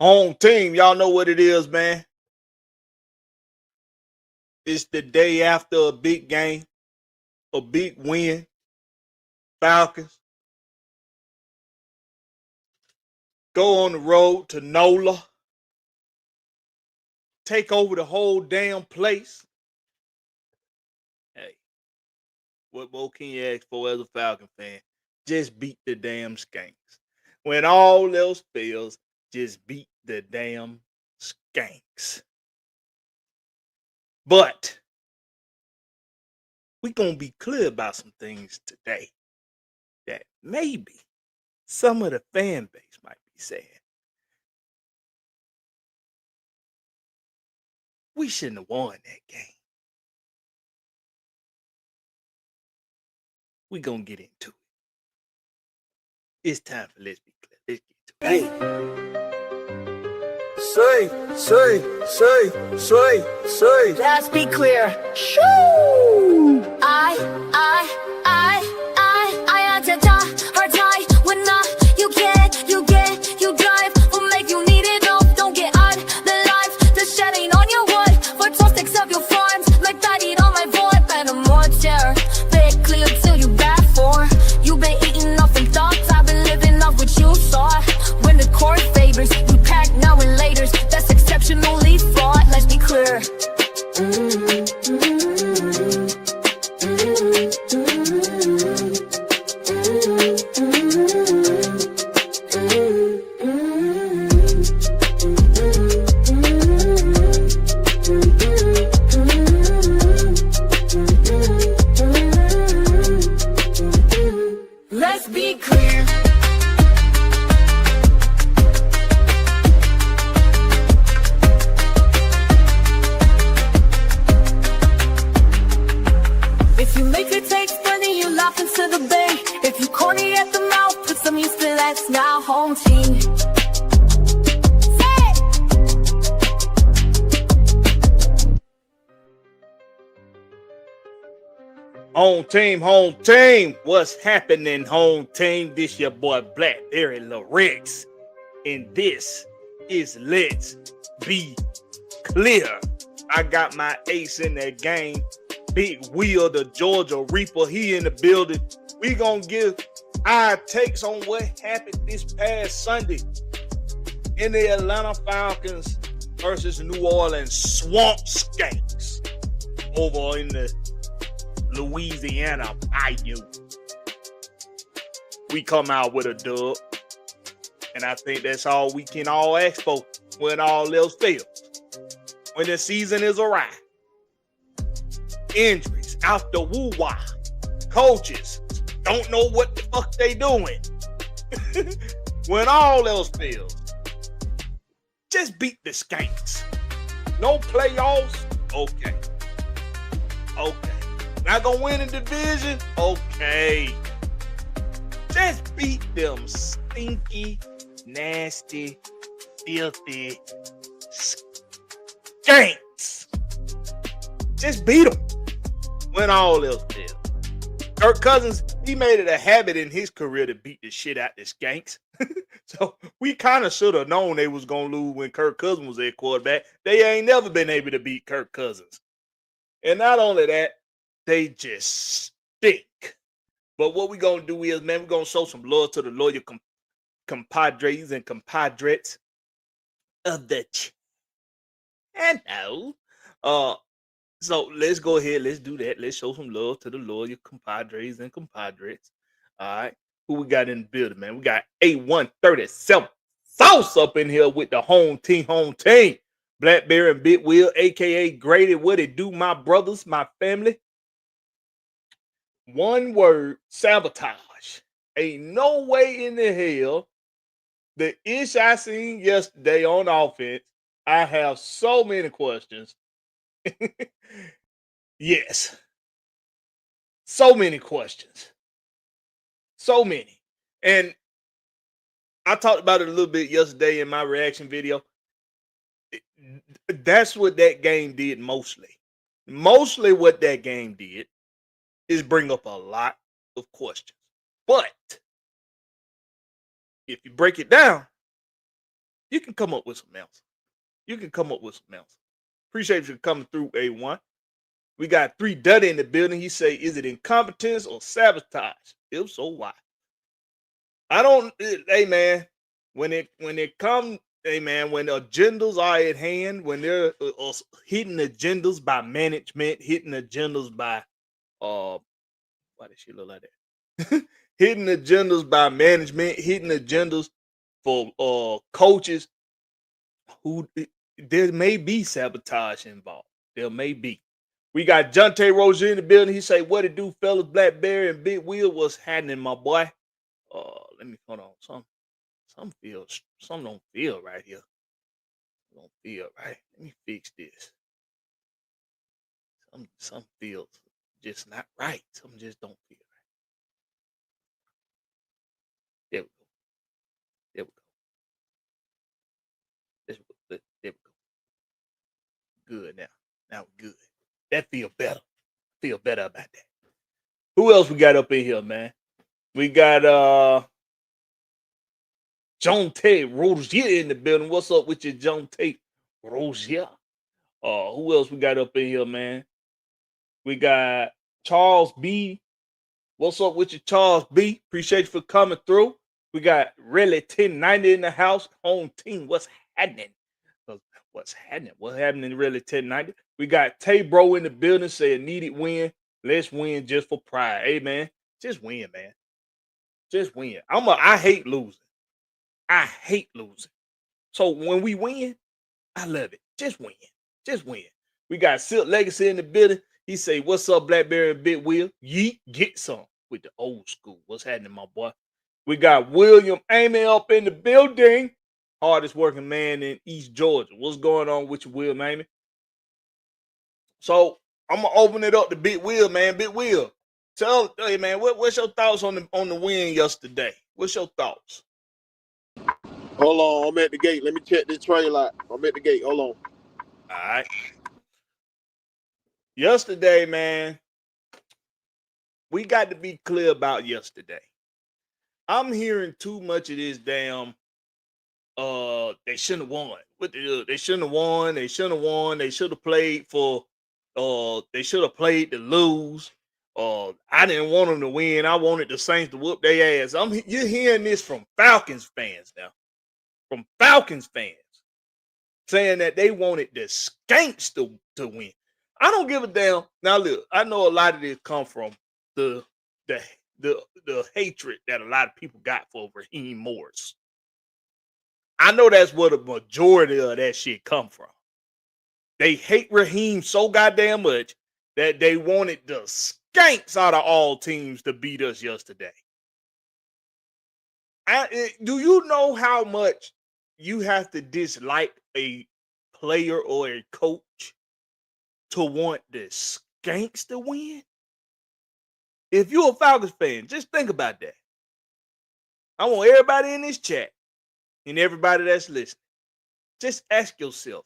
Home team, y'all know what it is, man. It's the day after a big game, a big win. Falcons go on the road to NOLA, take over the whole damn place. Hey, what more can you ask for as a Falcon fan? Just beat the damn Skanks. When all else fails, just beat the damn Skanks. But we're going to be clear about some things today that maybe some of the fan base might be saying. We shouldn't have won that game. We're going to get into it. It's time for Let's Be Clear. Let's get to it. Say. Let's be clear. Shoo! I hard time when you drive, will make you need it up. Don't get on the life, the shed ain't on your wood. For 12 sticks of your farms, like that eat on my void. Better more terror, bit clear till you back for. You been eating off them thoughts, I've been living off what you saw. When the court favors, you pack now and laters. That's exceptionally fraught, let's be clear. Let's be clear. If you make it taste funny, you laugh into the bay. If you corny at the mouth, put some used to that's now home team. Home team. What's happening, home team? This your boy Blakberry Lyrics. And this is Let's Be Clear. I got my ace in that game. Big Wheel, the Georgia Reaper, he in the building. We gonna give our takes on what happened this past Sunday in the Atlanta Falcons versus New Orleans Swamp Skanks over in the Louisiana Bayou. We come out with a dub, and I think that's all we can all ask for when all else fails. When the season is awry. Injuries out the woo-wah. Coaches don't know what the fuck they doing. When all else fails, just beat the Skanks. No playoffs? Okay. Not gonna win a division? Okay. Just beat them stinky, nasty, filthy Skanks. Just beat them when all else fails. Kirk Cousins, he made it a habit in his career to beat the shit out the Skanks. So we kind of should have known they was going to lose when Kirk Cousins was their quarterback. They ain't never been able to beat Kirk Cousins. And not only that, they just stink. But what we going to do is, man, we're going to show some love to the loyal compadres and compadres of the channel. So let's go ahead. Let's do that. Let's show some love to the loyal compadres and compadres. All right. Who we got in the building, man? We got A137 Sauce up in here with the home team. Blakberry and Big Wheel, a.k.a. Grady. What it do, my brothers, my family? One word, sabotage. Ain't no way in the hell the ish I seen yesterday on offense. I have so many questions. Yes. So many questions. So many. And I talked about it a little bit yesterday in my reaction video. That's what that game did mostly. Mostly what that game did is bring up a lot of questions. But if you break it down, You can come up with some else. You can come up with some else. Appreciate you coming through, A1. We got 3 Duddy in the building. He say, is it incompetence or sabotage? If so, why? I don't. Hey man, when it comes, hey man, when agendas are at hand, when they're hitting agendas by management, hitting agendas by why does she look like that? Hitting agendas by management, hitting agendas for coaches who there may be sabotage involved. There may be. We got Jonte Rozier in the building. He say, "What it do, fellas? Blackberry and Big Wheel, what's happening, my boy?" Let me hold on. Some don't feel right here. Don't feel right. Let me fix this. Some feels just not right. Some just don't feel right. There we go. There we go. There we go. Good now. Now we're good. That feel better. Feel better about that. Who else we got up in here, man? We got Jonte Rozier in the building. What's up with you, Jonte Rozier? Who else we got up in here, man? We got Charles B. What's up with you, Charles B? Appreciate you for coming through. We got Really 1090 in the house. Home team. What's happening? What's happening? What's happening Really 1090? We got Tay Bro in the building saying needed win. Let's win just for pride. Hey man, just win, man. Just win. I hate losing. I hate losing. So when we win, I love it. Just win. Just win. We got Silk Legacy in the building. He say, "What's up, Blackberry and Big Wheel? Yeet, get some with the old school. What's happening, my boy?" We got William Amy up in the building. Hardest working man in East Georgia. What's going on with you, William Amy? So I'm gonna open it up to Big Wheel, man. Big Wheel, hey man, what's your thoughts on the win yesterday? What's your thoughts? Hold on, I'm at the gate. Let me check this trailer out. I'm at the gate. Hold on. All right. Yesterday, man, we got to be clear about yesterday. I'm hearing too much of this damn. They shouldn't have won. They shouldn't have won. They shouldn't have won. They should have played for. They should have played to lose. I didn't want them to win. I wanted the Saints to whoop their ass. You're hearing this from Falcons fans now. From Falcons fans saying that they wanted the Skanks to win. I don't give a damn. Now look, I know a lot of this come from the hatred that a lot of people got for Raheem Morris. I know that's where the majority of that shit come from. They hate Raheem so goddamn much that they wanted the Skanks out of all teams to beat us yesterday. Do you know how much you have to dislike a player or a coach to want the Skanks to win? If you're a Falcons fan, just think about that. I want everybody in this chat and everybody that's listening, just ask yourself,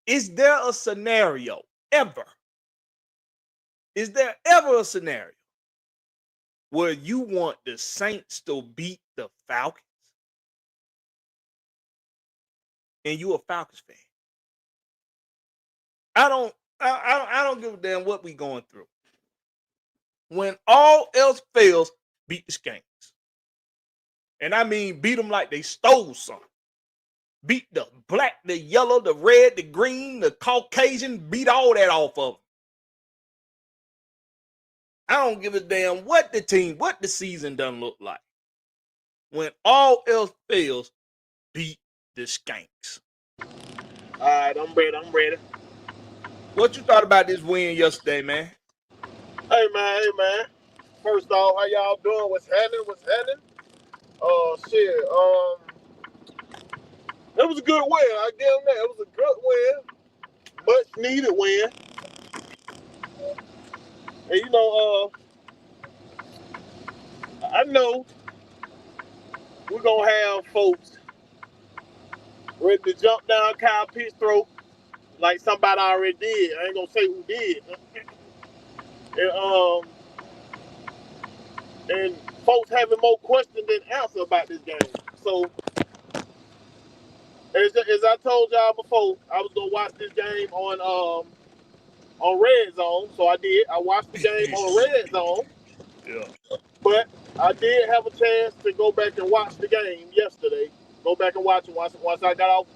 is there a scenario ever? Is there ever a scenario where you want the Saints to beat the Falcons? And you a Falcons fan. I don't give a damn what we going through. When all else fails, beat the Skanks. And I mean beat them like they stole something. Beat the black, the yellow, the red, the green, the Caucasian, beat all that off of them. I don't give a damn what the season done look like. When all else fails, beat the Skanks. All right, I'm ready. What you thought about this win yesterday, man? Hey man. First off, how y'all doing? What's happening? Shit. It was a good win. I give them that. It was a good win. Much needed win. And you know, I know we're gonna have folks ready to jump down Kyle Pitt's throat like somebody already did. I ain't gonna say who did. And folks having more questions than answer about this game. So As I told y'all before, I was gonna watch this game on Red Zone, so I did. I watched the game on Red Zone, Yeah. but I did have a chance to go back and watch the game yesterday. Go back and watch it once I got off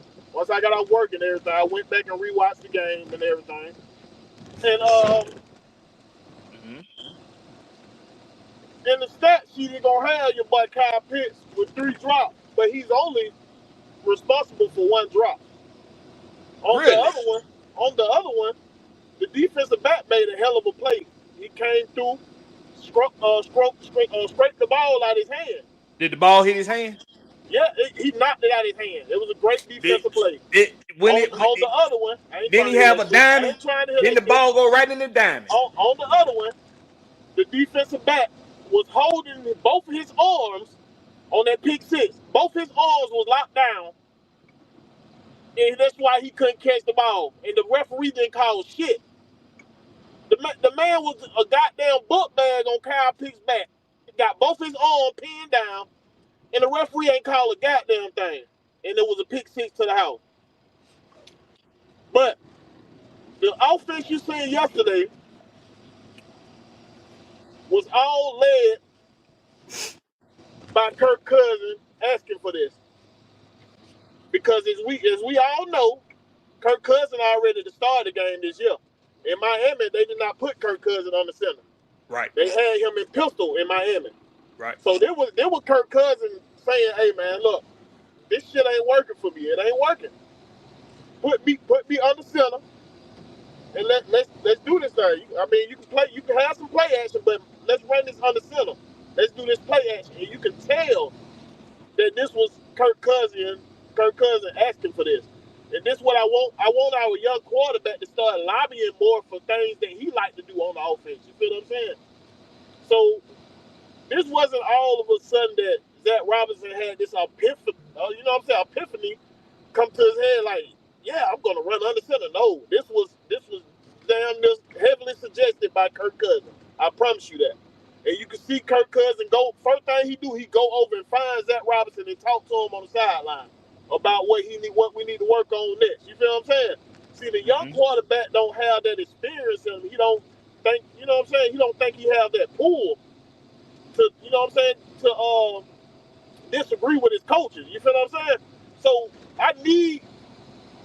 work and everything. I went back and rewatched the game and everything. And Mhm. in the stat sheet, he gonna have your boy Kyle Pitts with 3 drops, but he's only responsible for 1 drop. On the Really? other one, the defensive back made a hell of a play. He came through, scraped the ball out of his hand. Did the ball hit his hand? Yeah, he knocked it out of his hand. It was a great defensive play. On the other one, Didn't he have a diamond? I ain't trying to hear Didn't that the ball go right in the diamond? On the other one, the defensive back was holding both of his arms on that pick six. Both his arms was locked down, and that's why he couldn't catch the ball. And the referee didn't call shit. The man was a goddamn book bag on Kyle Pitts' back. He got both his arms pinned down, and the referee ain't called a goddamn thing. And it was a pick six to the house. But the offense you seen yesterday was all led by Kirk Cousins asking for this. Because as we all know, Kirk Cousins already started the game this year. In Miami, they did not put Kirk Cousins on the center. Right. They had him in pistol in Miami. Right. So there was Kirk Cousins saying, "Hey man, look, this shit ain't working for me. It ain't working. Put me under center, and let's do this thing. I mean, you can have some play action, but let's run this under center. Let's do this play action." And you can tell that this was Kirk Cousins asking for this. And this is what I want. I want our young quarterback to start lobbying more for things that he like to do on the offense. You feel what I'm saying? So this wasn't all of a sudden that Zach Robinson had this epiphany come to his head like, yeah, I'm gonna run under center. No, this was damn near heavily suggested by Kirk Cousins. I promise you that. And you can see Kirk Cousins go. First thing he do, he go over and find Zach Robinson and talk to him on the sideline about what we need to work on next. You feel what I'm saying? See, the young quarterback don't have that experience in him. He don't think, you know what I'm saying? He don't think he have that pull to, you know what I'm saying, to disagree with his coaches. You feel what I'm saying? So I need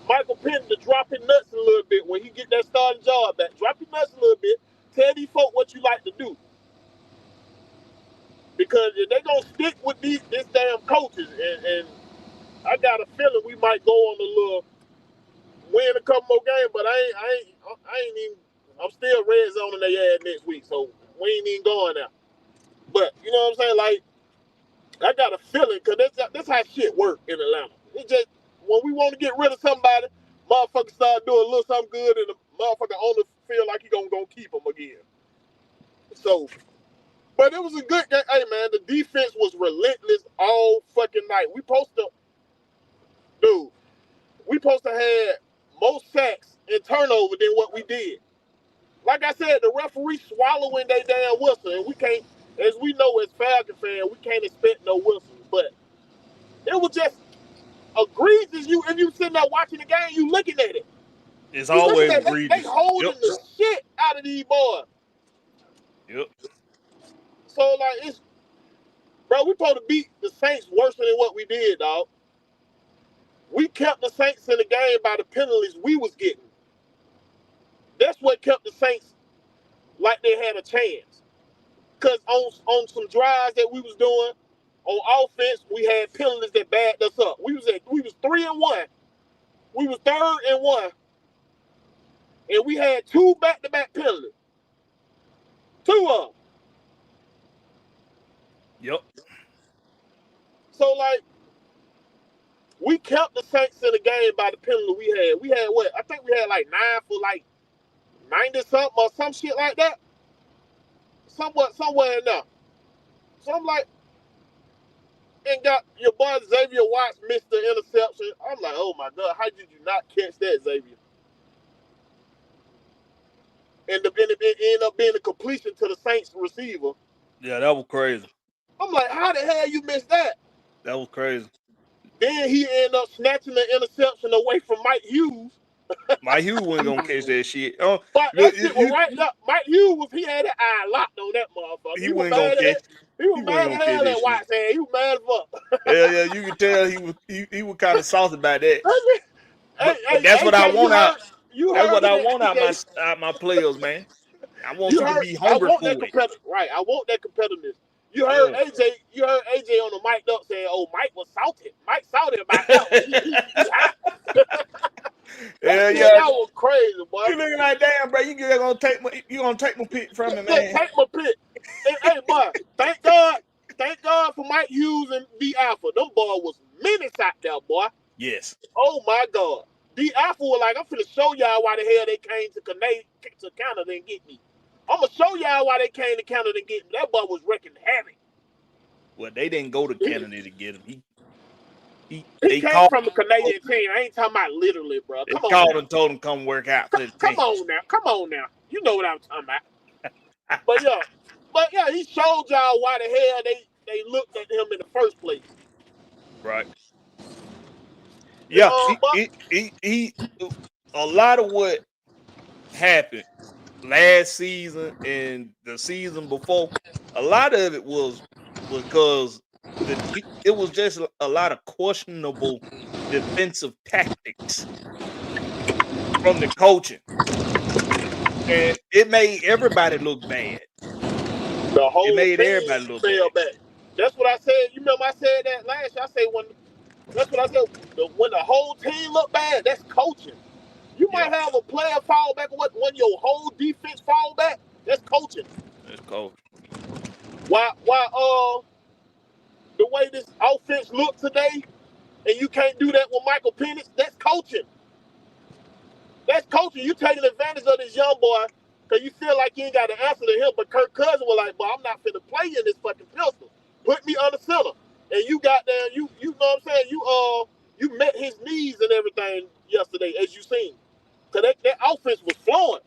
Michael Penn to drop his nuts a little bit when he get that starting job back. Drop his nuts a little bit. Tell these folk what you like to do. Because if they gonna stick with this damn coaches, and I got a feeling we might go on a little win a couple more games, but I ain't even. I'm still red zoning their ass next week, so we ain't even going there. But you know what I'm saying? Like, I got a feeling because that's how shit work in Atlanta. It's just when we want to get rid of somebody, motherfucker start doing a little something good, and the motherfucker owner feel like he gonna keep them again. So. But it was a good game. Hey, man, the defense was relentless all fucking night. We supposed to have more sacks and turnover than what we did. Like I said, the referee swallowing their damn whistle, and we can't, as we know as Falcon fans, we can't expect no whistles. But it was just egregious. If you sitting there watching the game, you looking at it. It's always egregious. They holding the shit out of these boys. Yep. So, like, we supposed to beat the Saints worse than what we did, dog. We kept the Saints in the game by the penalties we was getting. That's what kept the Saints like they had a chance. Because on some drives that we was doing, on offense, we had penalties that backed us up. We was 3-1. We was 3rd and 1. And we had 2 back-to-back penalties. 2 of them. Yep. So, like, we kept the Saints in the game by the penalty we had. We had what? I think we had like 9 for like 90-something or some shit like that. Somewhere in there. So I'm like, and got your boy Xavier Watts missed the interception. I'm like, oh my God, how did you not catch that, Xavier? And it ended up being a completion to the Saints receiver. Yeah, that was crazy. I'm like, how the hell you missed that? That was crazy. Then he ended up snatching the interception away from Mike Hughes. Mike Hughes wasn't gonna catch that shit. Oh, But that shit was right up. Mike Hughes he had that eye locked on that motherfucker. He wasn't gonna catch. He was mad as hell at White's ass. He was mad as fuck. Yeah, you can tell he was kind of salty about that. But that's what I want out. That's what I want out my players, man. I want you to be hungry for it. Right, I want that competitiveness. You heard AJ. You heard AJ on the mic up saying, "Oh, Mike was salty. Mike salty about that." Yeah, that was crazy, boy. You looking like, damn, bro. You gonna take my pick from me, man. Take my pick. Hey, boy. Thank God for Mike Hughes and D Alpha. Them boy was menace out there, boy. Yes. Oh my God. D Alpha was like, I'm finna show y'all why the hell they came to Canada and get me. I'm gonna show y'all why they came to Canada and get me. That boy was wrecking havoc. Well, they didn't go to Canada to get him. He came from a Canadian team. I ain't talking about literally, bro. They called and told him come work out for the team. Come on now. You know what I'm talking about. But yeah, he showed y'all why the hell they looked at him in the first place. Right. Yeah, he a lot of what happened last season and the season before, a lot of it was because it was just a lot of questionable defensive tactics from the coaching, and it made everybody look bad. The whole everybody look bad. That's what I said. You remember I said that last year? I said that's what I said. When the whole team look bad, that's coaching. You might have a player fall back, when your whole defense fall back, that's coaching. That's coaching. Why the way this offense look today, and you can't do that with Michael Penix, that's coaching. That's coaching. You taking advantage of this young boy because you feel like you ain't got an answer to him, but Kirk Cousins was like, "Boy, I'm not finna play in this fucking pistol. Put me under center." And you got there, you know what I'm saying? You met his knees and everything yesterday, as you seen. Cause that offense was flowing.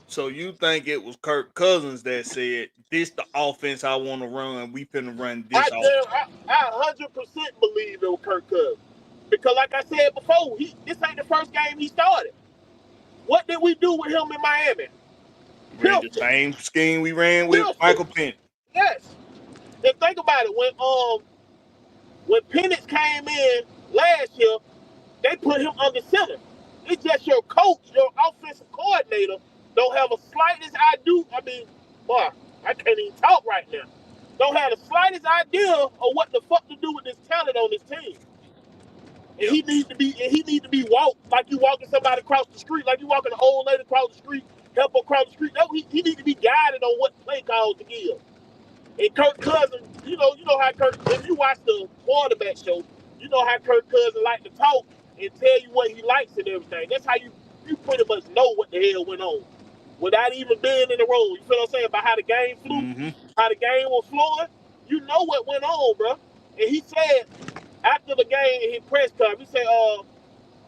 So you think it was Kirk Cousins that said, "This the offense I want to run. We finna run this offense." I 100% believe it was Kirk Cousins. Because like I said before, this ain't the first game he started. What did we do with him in Miami? We ran the same scheme we ran with Michael Penix. Yes. And think about it. When Penix came in last year, they put him under center. It's just your coach, your offensive coordinator, don't have a slightest idea. I mean, boy, I can't even talk right now. Don't have the slightest idea of what the fuck to do with this talent on this team. And he needs to be walked like you walking somebody across the street, like you walking an old lady across the street, help her across the street. No, he needs to be guided on what play calls to give. And Kirk Cousins, you know how Kirk, if you watch the quarterback show, you know how Kirk Cousins like to talk and tell you what he likes and everything. That's how you pretty much know what the hell went on without even being in the room. You feel what I'm saying? About how the game flew, how the game was flowing. You know what went on, bro. And he said after the game in his press conference, he said,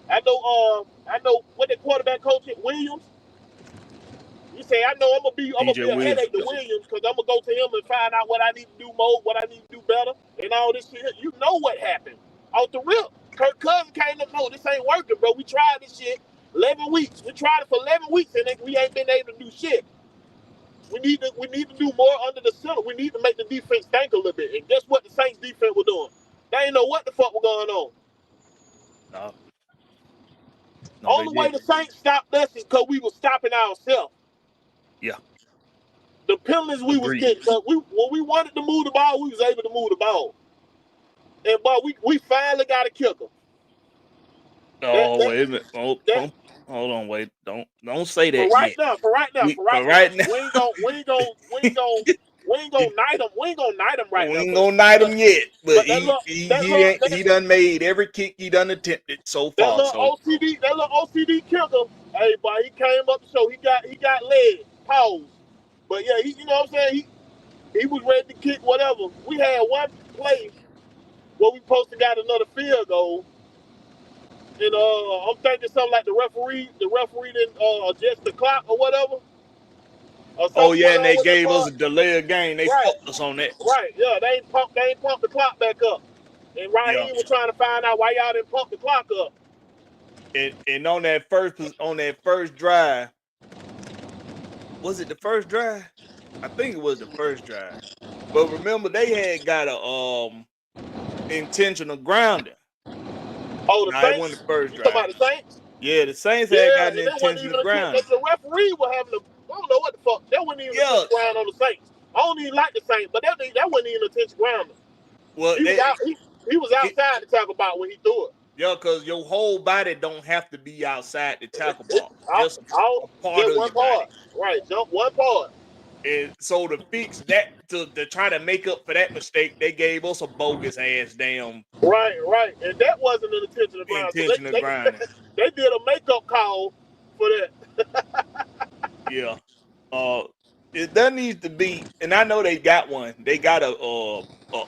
I know what the quarterback coach at Williams. He said, I know I'm gonna be a headache to Williams because I'm gonna go to him and find out what I need to do more, what I need to do better, and all this shit. You know what happened off the rip. Kirk Cousins came up, no, this ain't working, bro. We tried this shit 11 weeks. We tried it for 11 weeks and we ain't been able to do shit. We need to do more under the center. We need to make the defense think a little bit. And guess what the Saints defense was doing? They ain't know what the fuck was going on. No, only way the Saints stopped us is because we were stopping ourselves. Yeah. The penalties we was getting, when we wanted to move the ball, we was able to move the ball. And but we finally got a kicker. Wait a minute. Hold on, wait. Don't say that. For right now. We ain't gonna knight him. We ain't gonna knight him right now. We ain't gonna knight him yet. But he done made every kick he done attempted so far. That little OCD kicker. Hey, boy, he came up the show. He got legs, paws. But yeah, you know what I'm saying? He was ready to kick whatever. We had one play where we supposed to got another field goal. And I'm thinking something like the referee didn't adjust the clock or whatever. And they gave us a delay of game. They fucked us on that. Right, yeah, they ain't pumped the clock back up. And And Raheem was trying to find out why y'all didn't pump the clock up. And on that first drive, was it the first drive? I think it was the first drive. But remember, they had got a intentional grounding. Oh, the Nah, Saints? it wasn't the first You talking drive. about the Saints? Yeah, the Saints had got an and that wasn't even intentional grounding. the referee was having I don't know what the fuck. That wasn't even a ground on the Saints. I don't even like the Saints, but that wasn't even a intentional ground. Well, he was outside to talk about when he threw it. Yeah, because your whole body don't have to be outside the tackle box. Just a part get of one your part. body. Right, jump one part. And so to fix that, to try to make up for that mistake, they gave us a bogus ass damn. Right. And that wasn't an intentional ground. Intentional grounding. They did a makeup call for that. Yeah. There needs to be, and I know they got one. They got a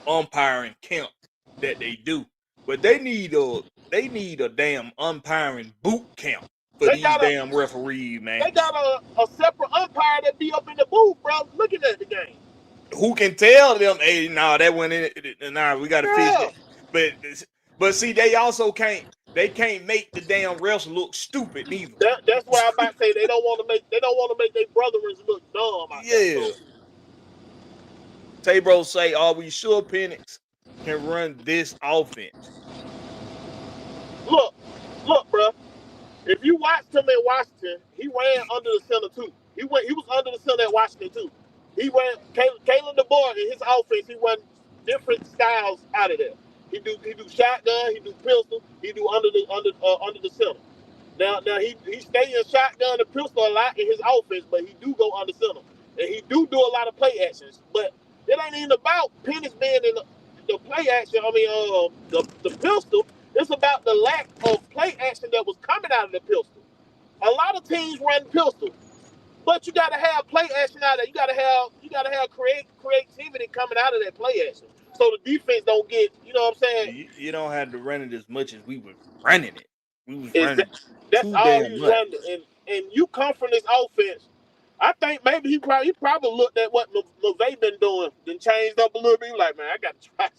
umpiring camp that they do, but they need a damn umpiring boot camp for these damn referees, man. They got a separate umpire that be up in the booth, bro, looking at the game. Who can tell them, hey, that went in, we got to fix it. But see, they also can't make the damn refs look stupid neither. That's why I'm about to say they don't want to make their brothers look dumb. Yeah. Tay-Bro say, are we sure Penix can run this offense? Look, bro. If you watched him in Washington, he ran under the center too. He was under the center at Washington too. He ran Kalen DeBoer in his offense. He run different styles out of there. He do shotgun. He do pistol. He do under the center. Now he stay in shotgun and pistol a lot in his offense, but he do go under center and he do a lot of play actions. But it ain't even about Penix being in the play action. I mean, the pistol. It's about the lack of play action that was coming out of the pistol. A lot of teams run pistol, but you got to have play action out of it. You got to have creativity coming out of that play action, so the defense don't get. You know what I'm saying? You don't have to run it as much as we were running it. We was running that's all he was running, and you come from this offense. I think maybe he probably looked at what LeVay been doing, then changed up a little bit. He was like, man, I got to try.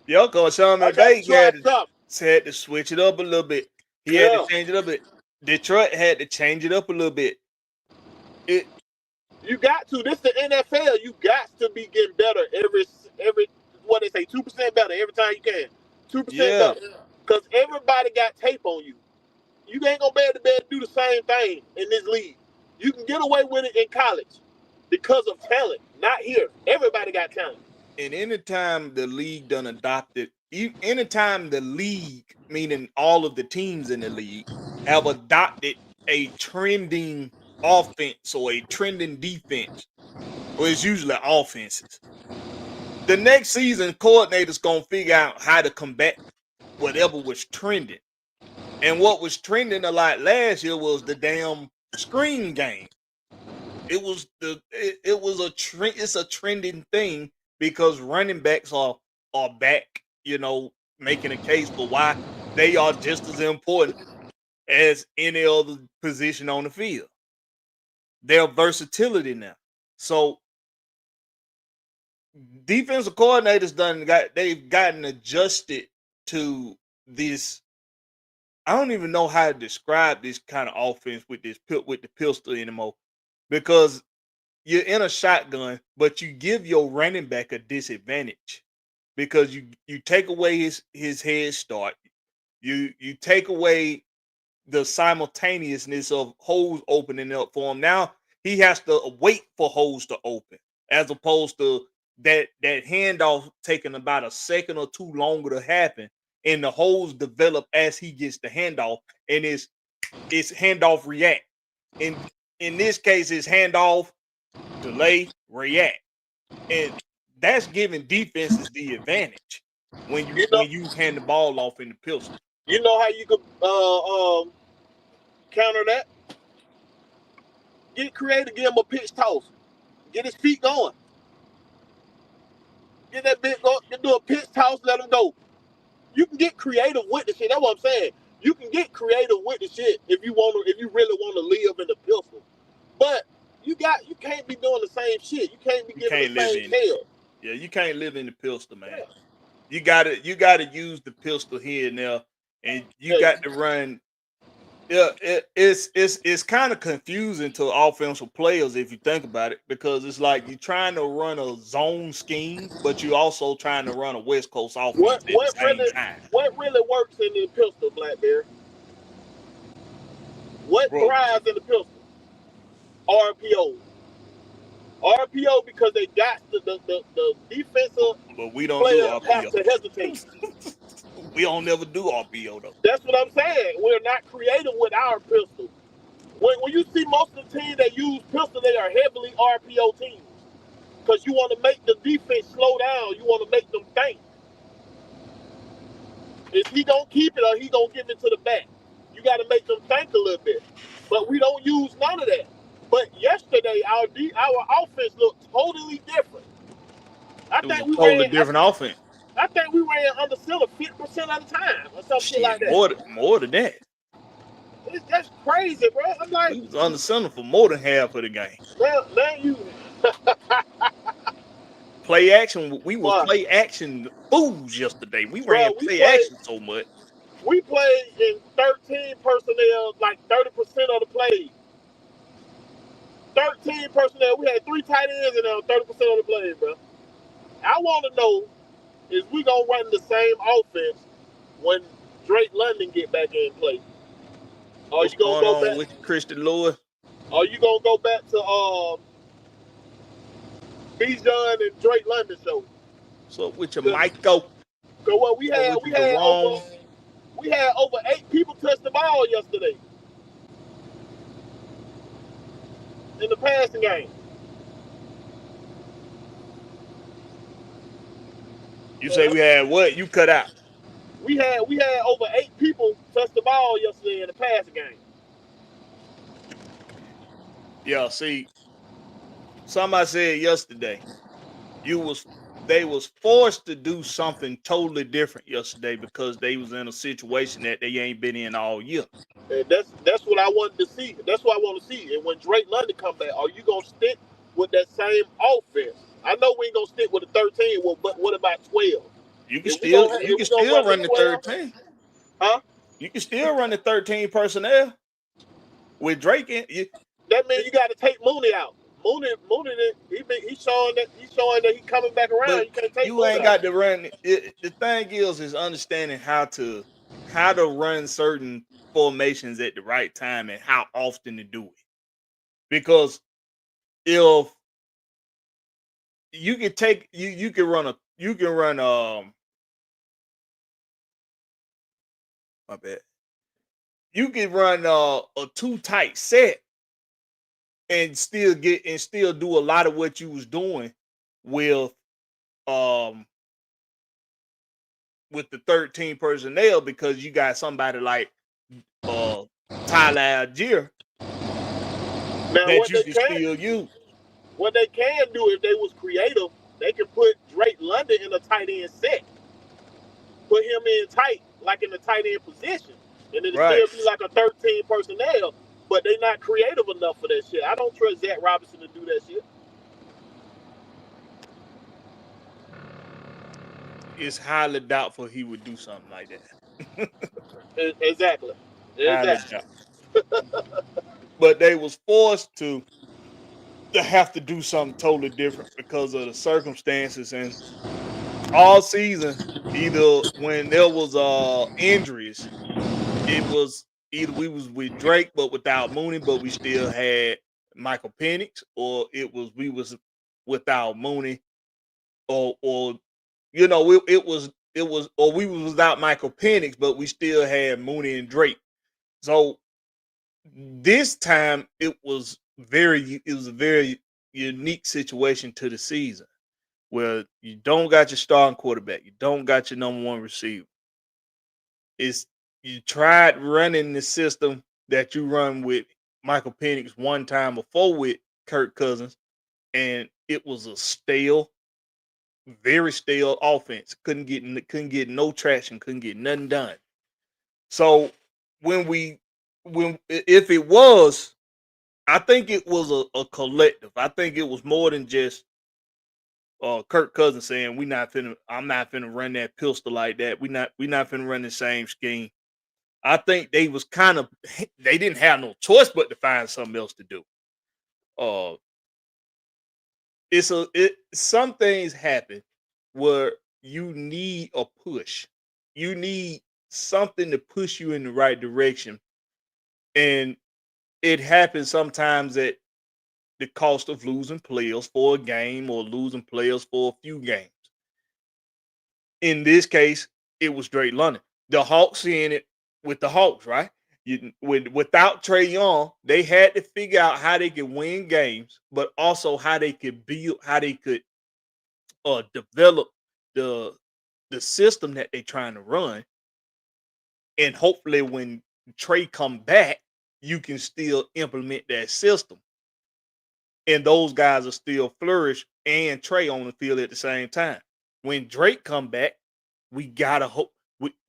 Yo, because Sean McVay had to switch it up a little bit. He had to change it up a bit. Detroit had to change it up a little bit. You got to. This is the NFL. You got to be getting better every what they say, 2% better every time you can. 2% better. Because everybody got tape on you. You ain't gonna be able to do the same thing in this league. You can get away with it in college because of talent. Not here. Everybody got talent. And anytime the league done adopted, anytime the league, meaning all of the teams in the league, have adopted a trending offense or a trending defense, or it's usually offenses, the next season coordinators gonna figure out how to combat whatever was trending. And what was trending a lot last year was the damn screen game. It's a trending thing. Because running backs are back, making a case for why they are just as important as any other position on the field. Their versatility now. So defensive coordinators they've gotten adjusted to this. I don't even know how to describe this kind of offense with the pistol anymore, because you're in a shotgun, but you give your running back a disadvantage because you take away his head start. You take away the simultaneousness of holes opening up for him. Now he has to wait for holes to open, as opposed to that handoff taking about a second or two longer to happen, and the holes develop as he gets the handoff, and it's handoff react. In this case, it's handoff, delay, react, and that's giving defenses the advantage when you hand the ball off in the pistol. You know how you could counter that? Get creative, give him a pitch toss, get his feet going, get that bit going, do a pitch toss, let him go. You can get creative with the shit. That's what I'm saying. You can get creative with the shit if you really want to live in the pistol, but you can't be doing the same shit. You can't be giving the same tail. Yeah, you can't live in the pistol, man. You gotta use the pistol here and there, and you got to run. Yeah, it's kind of confusing to offensive players if you think about it, because it's like you're trying to run a zone scheme, but you're also trying to run a West Coast offense at the same time. What really works in the pistol, Blackberry? What Bro, thrives in the pistol? RPO. RPO, because they got the defensive but we don't do player has RPO. to hesitate. We don't never do RPO though. That's what I'm saying. We're not creative with our pistol. When you see most of the teams that use pistol, they are heavily RPO teams. Because you want to make the defense slow down. You want to make them think. Is he going to keep it or he going to give it to the back? You got to make them think a little bit. But we don't use none of that. But yesterday, our offense looked totally different. It was a totally different offense. I think we ran under center 50% of the time or some shit like that. More than that. That's crazy, bro. I'm like, we was under center for more than half of the game. Now you play action. We were play action fools yesterday. We ran play action so much. We played in 13 personnel, like 30% of the plays. 13 personnel. We had 3 tight ends in there, 30% of the plays, bro. I want to know, is we gonna run the same offense when Drake London get back in play? Are you gonna go back with Christian Lewis? Are you gonna go back to Bijan and Drake London show? So with your Michael? So what we had over 8 people touch the ball yesterday in the passing game. You say we had what? You cut out. We had over 8 people touch the ball yesterday in the passing game. Yeah, see, somebody said yesterday, they was forced to do something totally different yesterday because they was in a situation that they ain't been in all year. And that's what I wanted to see. That's what I want to see. And when Drake London come back, are you gonna stick with that same offense? I know we ain't gonna stick with the 13. Well, but what about 12? You can still run the 13. Huh? You can still run the 13 personnel with Drake in. That means you got to take Mooney out. Mooney, he's showing that he's coming back around. But you can't take. You Mooney ain't out. got to run. The thing is understanding how to run certain formations at the right time and how often to do it. Because if you can take you can run my bad. You can run a too tight set and still do a lot of what you was doing with the 13 personnel, because you got somebody like Tyler Algier that you can still use. What they can do, if they was creative, they can put Drake London in a tight end set. Put him in tight, like in the tight end position. And it'll still be like a 13 personnel, but they're not creative enough for that shit. I don't trust Zach Robinson to do that shit. It's highly doubtful he would do something like that. Exactly. But they was forced to have to do something totally different because of the circumstances. And all season, either when there was injuries, it was either we was with Drake but without Mooney, but we still had Michael Penix, or we was without Mooney, or we was without Michael Penix, but we still had Mooney and Drake. So this time it was a very unique situation to the season, where you don't got your starting quarterback, you don't got your number 1 receiver. You tried running the system that you run with Michael Penix one time before with Kirk Cousins, and it was a very stale offense. Couldn't get no traction, couldn't get nothing done. So if it was, I think it was a collective. I think it was more than just Kirk Cousins saying I'm not finna run that pistol like that. We not finna run the same scheme. I think they didn't have no choice but to find something else to do. Some things happen where you need a push. You need something to push you in the right direction. And it happens sometimes at the cost of losing players for a game or losing players for a few games. In this case, it was Drake London. The Hawks seeing it with the Hawks, right? Without Trae Young, they had to figure out how they could win games, but also how they could develop the system that they're trying to run. And hopefully when Trae come back, you can still implement that system. And those guys will still flourish and Trae on the field at the same time. When Drake come back, we gotta hope.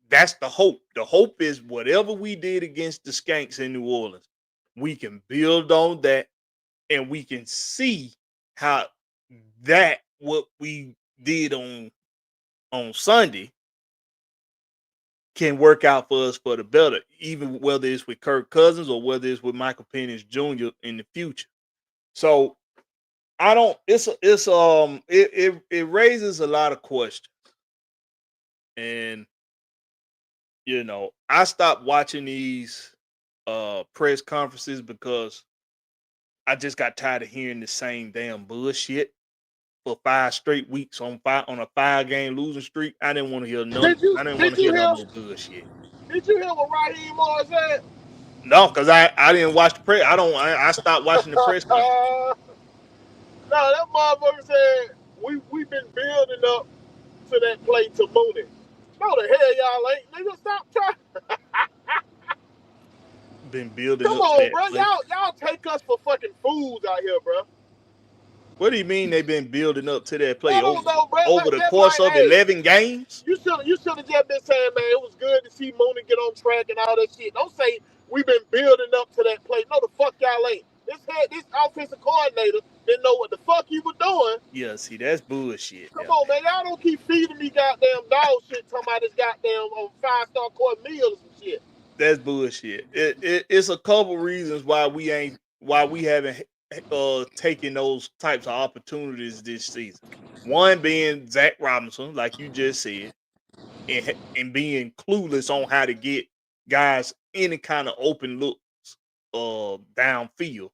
That's the hope. The hope is whatever we did against the Skanks in New Orleans, we can build on that, and we can see how what we did on Sunday can work out for us for the better, even whether it's with Kirk Cousins or whether it's with Michael Penix Jr. in the future. So it raises a lot of questions. And I stopped watching these press conferences because I just got tired of hearing the same damn bullshit for 5 straight weeks on a 5-game losing streak. I didn't want to hear nothing. I didn't want to hear no more bullshit. Did you hear what Raheem Morris said? No, because I didn't watch the press. I stopped watching the press conference. No, that motherfucker said we've been building up to that play to Mooney. No, the hell y'all ain't. Nigga, stop trying. Been building Come up on, to that bro. play. Y'all take us for fucking fools out here, bro. What do you mean they've been building up to that play over the That's course like, of 11 games? You should have just been saying, man, it was good to see Mooney get on track and all that shit. Don't say we've been building up to that play. No, the fuck y'all ain't. This offensive coordinator didn't know what the fuck he was doing. Yeah, see, that's bullshit. Come on, man. Y'all don't keep feeding me goddamn dog shit talking about this goddamn 5-star court meal or some shit. That's bullshit. It's a couple reasons why we haven't taken those types of opportunities this season. One being Zach Robinson, like you just said, and being clueless on how to get guys any kind of open looks downfield.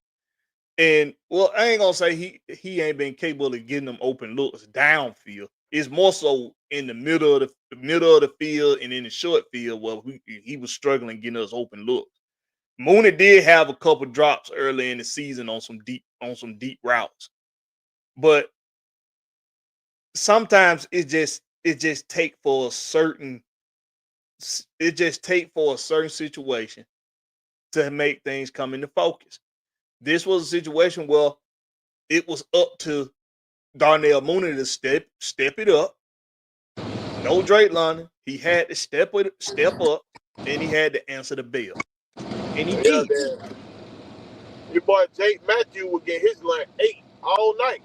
And well, I ain't gonna say he ain't been capable of getting them open looks downfield. It's more so in the middle of the field and in the short field where he was struggling getting us open looks. Mooney did have a couple drops early in the season on some deep routes, but sometimes it just take for a certain situation to make things come into focus. This was a situation where it was up to Darnell Mooney to step it up. No Drake London. He had to step up, and he had to answer the bell. And he did. Man. Your boy Jake Matthew would get his line 8 all night.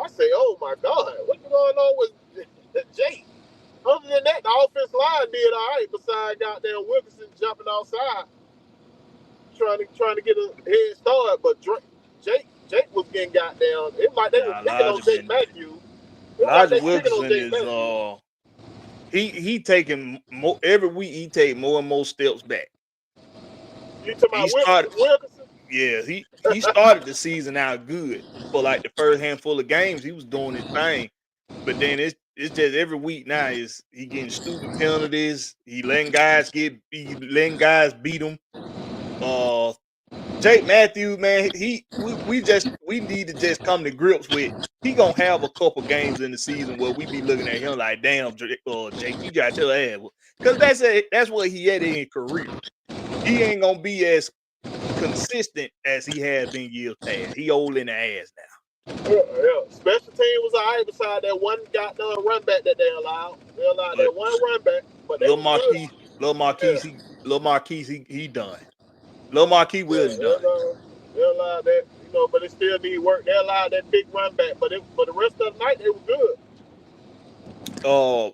I say, oh my God, what's going on with Jake? Other than that, the offensive line did all right besides goddamn Wilkerson jumping outside. Trying to get a head start, but Jake was getting goddamn. It like they were picking on Jake Matthews. Elijah Wilkerson is he taking more every week. He take more and more steps back. You talking about Wilkerson? Yeah, he started the season out good for like the first handful of games. He was doing his thing, but then it's just every week now is he getting stupid penalties. He letting guys beat him. Jake Matthews, man, we need to just come to grips with he gonna have a couple games in the season where we be looking at him like, damn, Jake, you got your ass, because that's what he had in his career. He ain't gonna be as consistent as he has been years past. He old in the ass now. Yeah. Special team was all right beside that one goddamn run back that they allowed. They allowed that one run back, but Lil Marquise, he done. Lil Marquis will done. They allowed that. you know, but it still need work. They allowed that big run back, but the rest of the night they were good.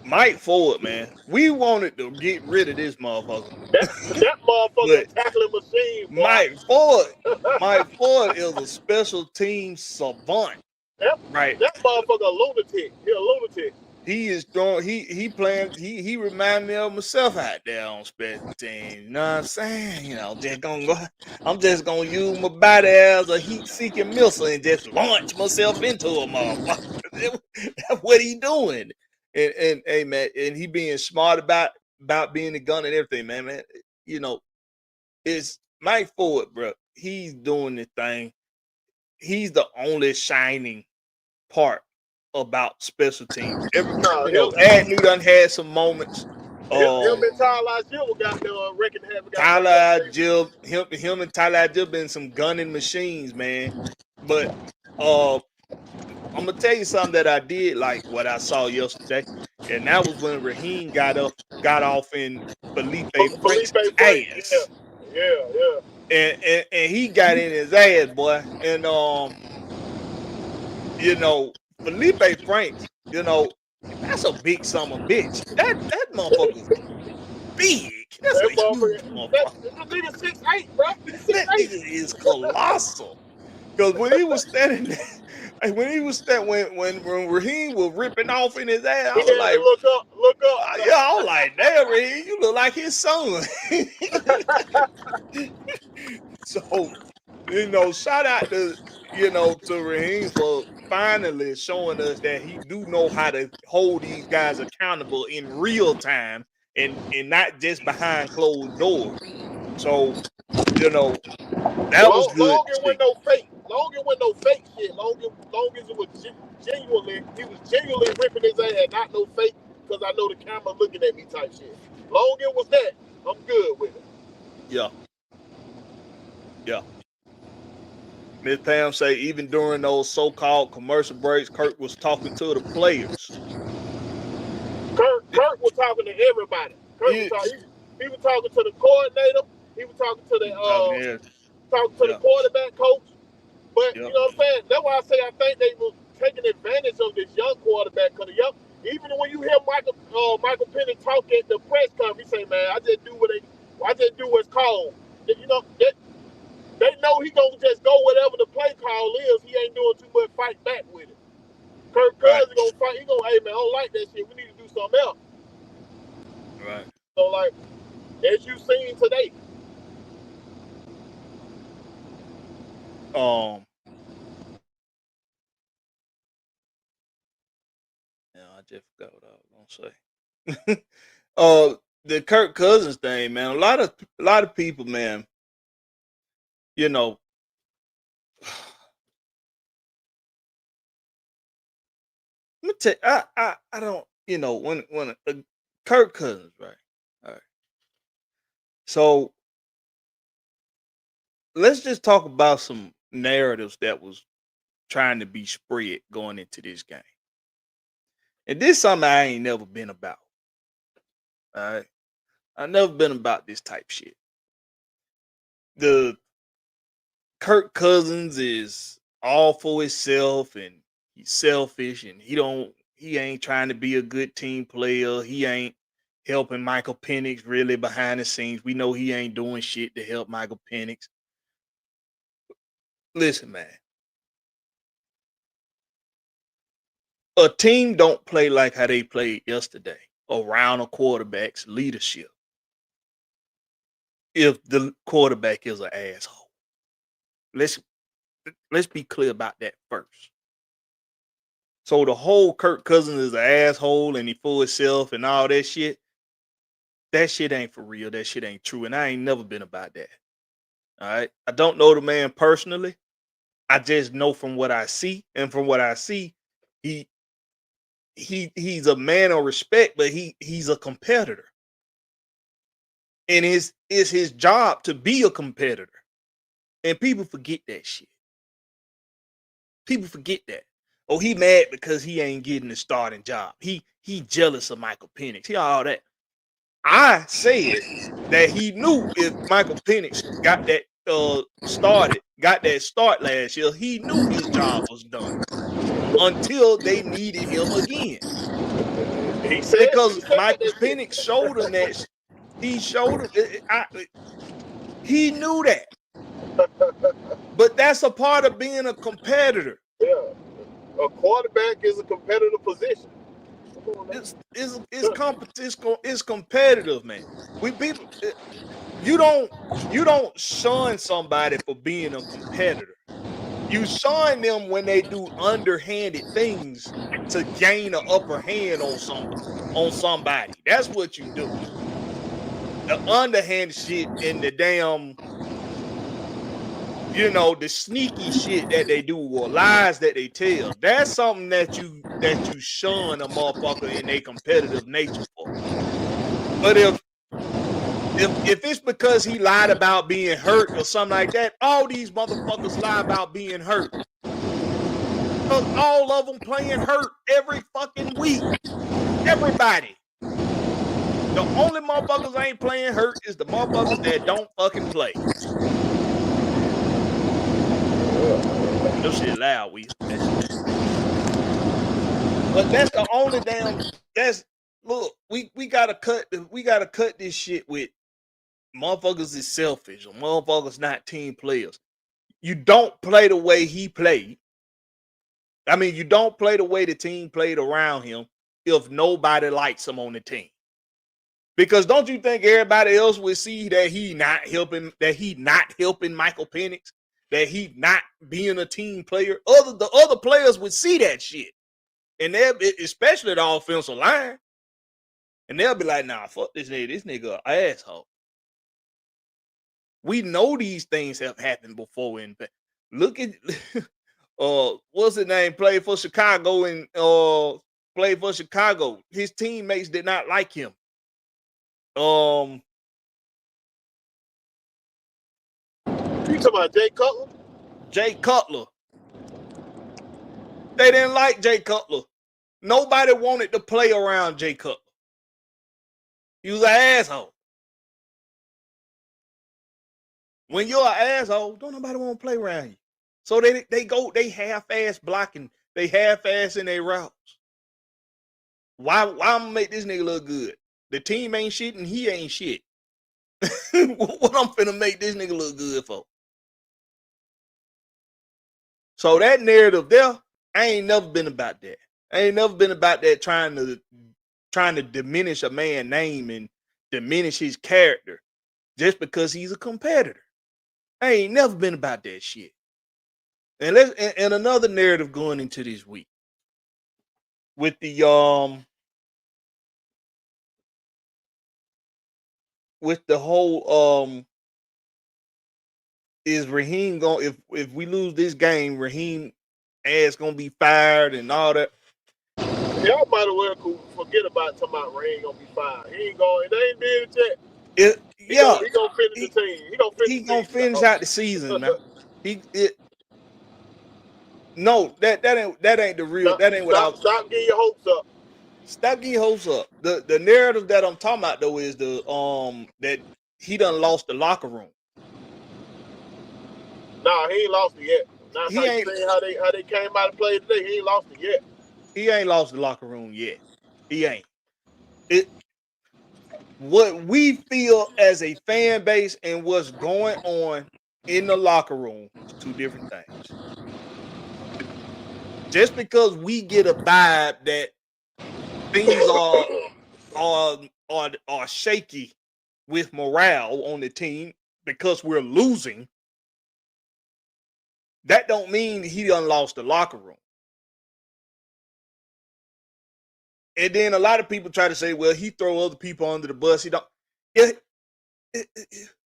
Mike Ford, man, we wanted to get rid of this motherfucker. That motherfucker But tackling machine, boy. Mike Ford is a special team savant. Right. That motherfucker a lunatic. He a lunatic. He is throwing. He playing. He remind me of myself out there on special team. You know what I'm saying? You know, I'm just gonna use my body as a heat-seeking missile and just launch myself into a motherfucker. That's what he doing. And hey man, and he being smart about being a gun and everything, man. You know, it's Mike Ford, bro. He's doing the thing. He's the only shining part about special teams. Ad Newton had some moments. Him and Tyler Jill got the record having. Tyler Jill, him and Tyler Jill been some gunning machines, man. But I'm gonna tell you something that I did like what I saw yesterday, and that was when Raheem got off in Felipe Frank's ass. Yeah. And he got in his ass, boy. And you know, Felipe Franks, you know, that's a big son of a bitch. That motherfucker's big. That's a huge motherfucker. That nigga 6'8", bro. That nigga is colossal. Because when he was standing there, when Raheem was ripping off in his ass, I was like, look up. Yeah, I was like, damn, Raheem, you look like his son. So, you know, shout out to Raheem for finally showing us that he do know how to hold these guys accountable in real time and not just behind closed doors. So, you know, that was good. Long as with no fake shit. Long as it was genuinely, he was genuinely ripping his ass, not no fake, because I know the camera looking at me type shit. Long as it was that, I'm good with it. Yeah. Miss Pam say even during those so-called commercial breaks, Kirk was talking to the players. Kirk was talking to everybody. He was talking to the coordinator. He was talking to the the quarterback coach. But you know what I'm saying? That's why I say I think they were taking advantage of this young quarterback. Because even when you hear Michael Penix talk at the press conference, he say, "Man, I just do what's called." You know that. They know he gonna just go whatever the play call is. He ain't doing too much fight back with it. Kirk Cousins gonna fight. He gonna, hey man, I don't like that shit. We need to do something else. Right. So like, as you seen today. I just forgot what I was gonna say. The Kirk Cousins thing, man. A lot of people, man. You know, let me tell you, I don't, you know, when Kirk Cousins, right? All right. So let's just talk about some narratives that was trying to be spread going into this game. And this is something I ain't never been about. All right. I've never been about this type shit. The Kirk Cousins is all for himself and he's selfish and he ain't trying to be a good team player. He ain't helping Michael Penix really behind the scenes. We know he ain't doing shit to help Michael Penix. Listen, man. A team don't play like how they played yesterday around a quarterback's leadership if the quarterback is an asshole. Let's be clear about that first. So the whole Kirk Cousins is an asshole and he fool himself and all that shit ain't for real. That shit ain't true. And I ain't never been about that. All right. I don't know the man personally. I just know from what I see. And from what I see, he's a man of respect, but he's a competitor. And it's his job to be a competitor. And people forget that shit. People forget that. Oh, he mad because he ain't getting the starting job. He jealous of Michael Penix. He all that. I said that he knew if Michael Penix got that got that start last year, he knew his job was done until they needed him again. Because Michael Penix showed him that he knew that. But that's a part of being a competitor. Yeah, a quarterback is a competitive position. It's competitive, man. You don't shun somebody for being a competitor. You shun them when they do underhanded things to gain an upper hand on somebody. That's what you do. The underhanded shit and the damn, the sneaky shit that they do or lies that they tell. That's something that you shun a motherfucker in a competitive nature for. But if it's because he lied about being hurt or something like that, all these motherfuckers lie about being hurt. Because all of them playing hurt every fucking week. Everybody. The only motherfuckers ain't playing hurt is the motherfuckers that don't fucking play. That shit loud, But that's the only damn. Look. We gotta cut this shit with motherfuckers is selfish or motherfuckers not team players. You don't play the way he played. I mean, you don't play the way the team played around him if nobody likes him on the team. Because don't you think everybody else would see that he not helping Michael Penix, that he not being a team player? The other players would see that shit. And especially the offensive line. And they'll be like, nah, fuck this nigga. This nigga an asshole. We know these things have happened before. Look at what's his name? Played for Chicago and played for Chicago. His teammates did not like him. You talking about Jay Cutler? Jay Cutler. They didn't like Jay Cutler. Nobody wanted to play around Jay Cutler. He was an asshole. When you're an asshole, don't nobody want to play around you. So they half-ass blocking, they half-ass in their routes. Why I'm gonna make this nigga look good? The team ain't shit and he ain't shit. What I'm finna make this nigga look good for? So that narrative there, I ain't never been about that. I ain't never been about that trying to diminish a man's name and diminish his character just because he's a competitor. I ain't never been about that shit. And and another narrative going into this week with the whole is Raheem going if we lose this game, Raheem ass gonna be fired and all that. Y'all might as well forget about talking about Raheem gonna be fired. He ain't going. They ain't did it yet. He gonna finish the team. He gonna finish out the season, man. No, that ain't the real. That ain't what I was. Stop getting your hopes up. Stop getting your hopes up. The narrative that I'm talking about though is that he done lost the locker room. Nah, he ain't lost it yet. Now he ain't saying how they came out and played today. He ain't lost it yet. He ain't lost the locker room yet. He ain't. What we feel as a fan base and what's going on in the locker room is two different things. Just because we get a vibe that things are shaky with morale on the team because we're losing, that don't mean he done lost the locker room. And then a lot of people try to say, well, he throw other people under the bus. He don't.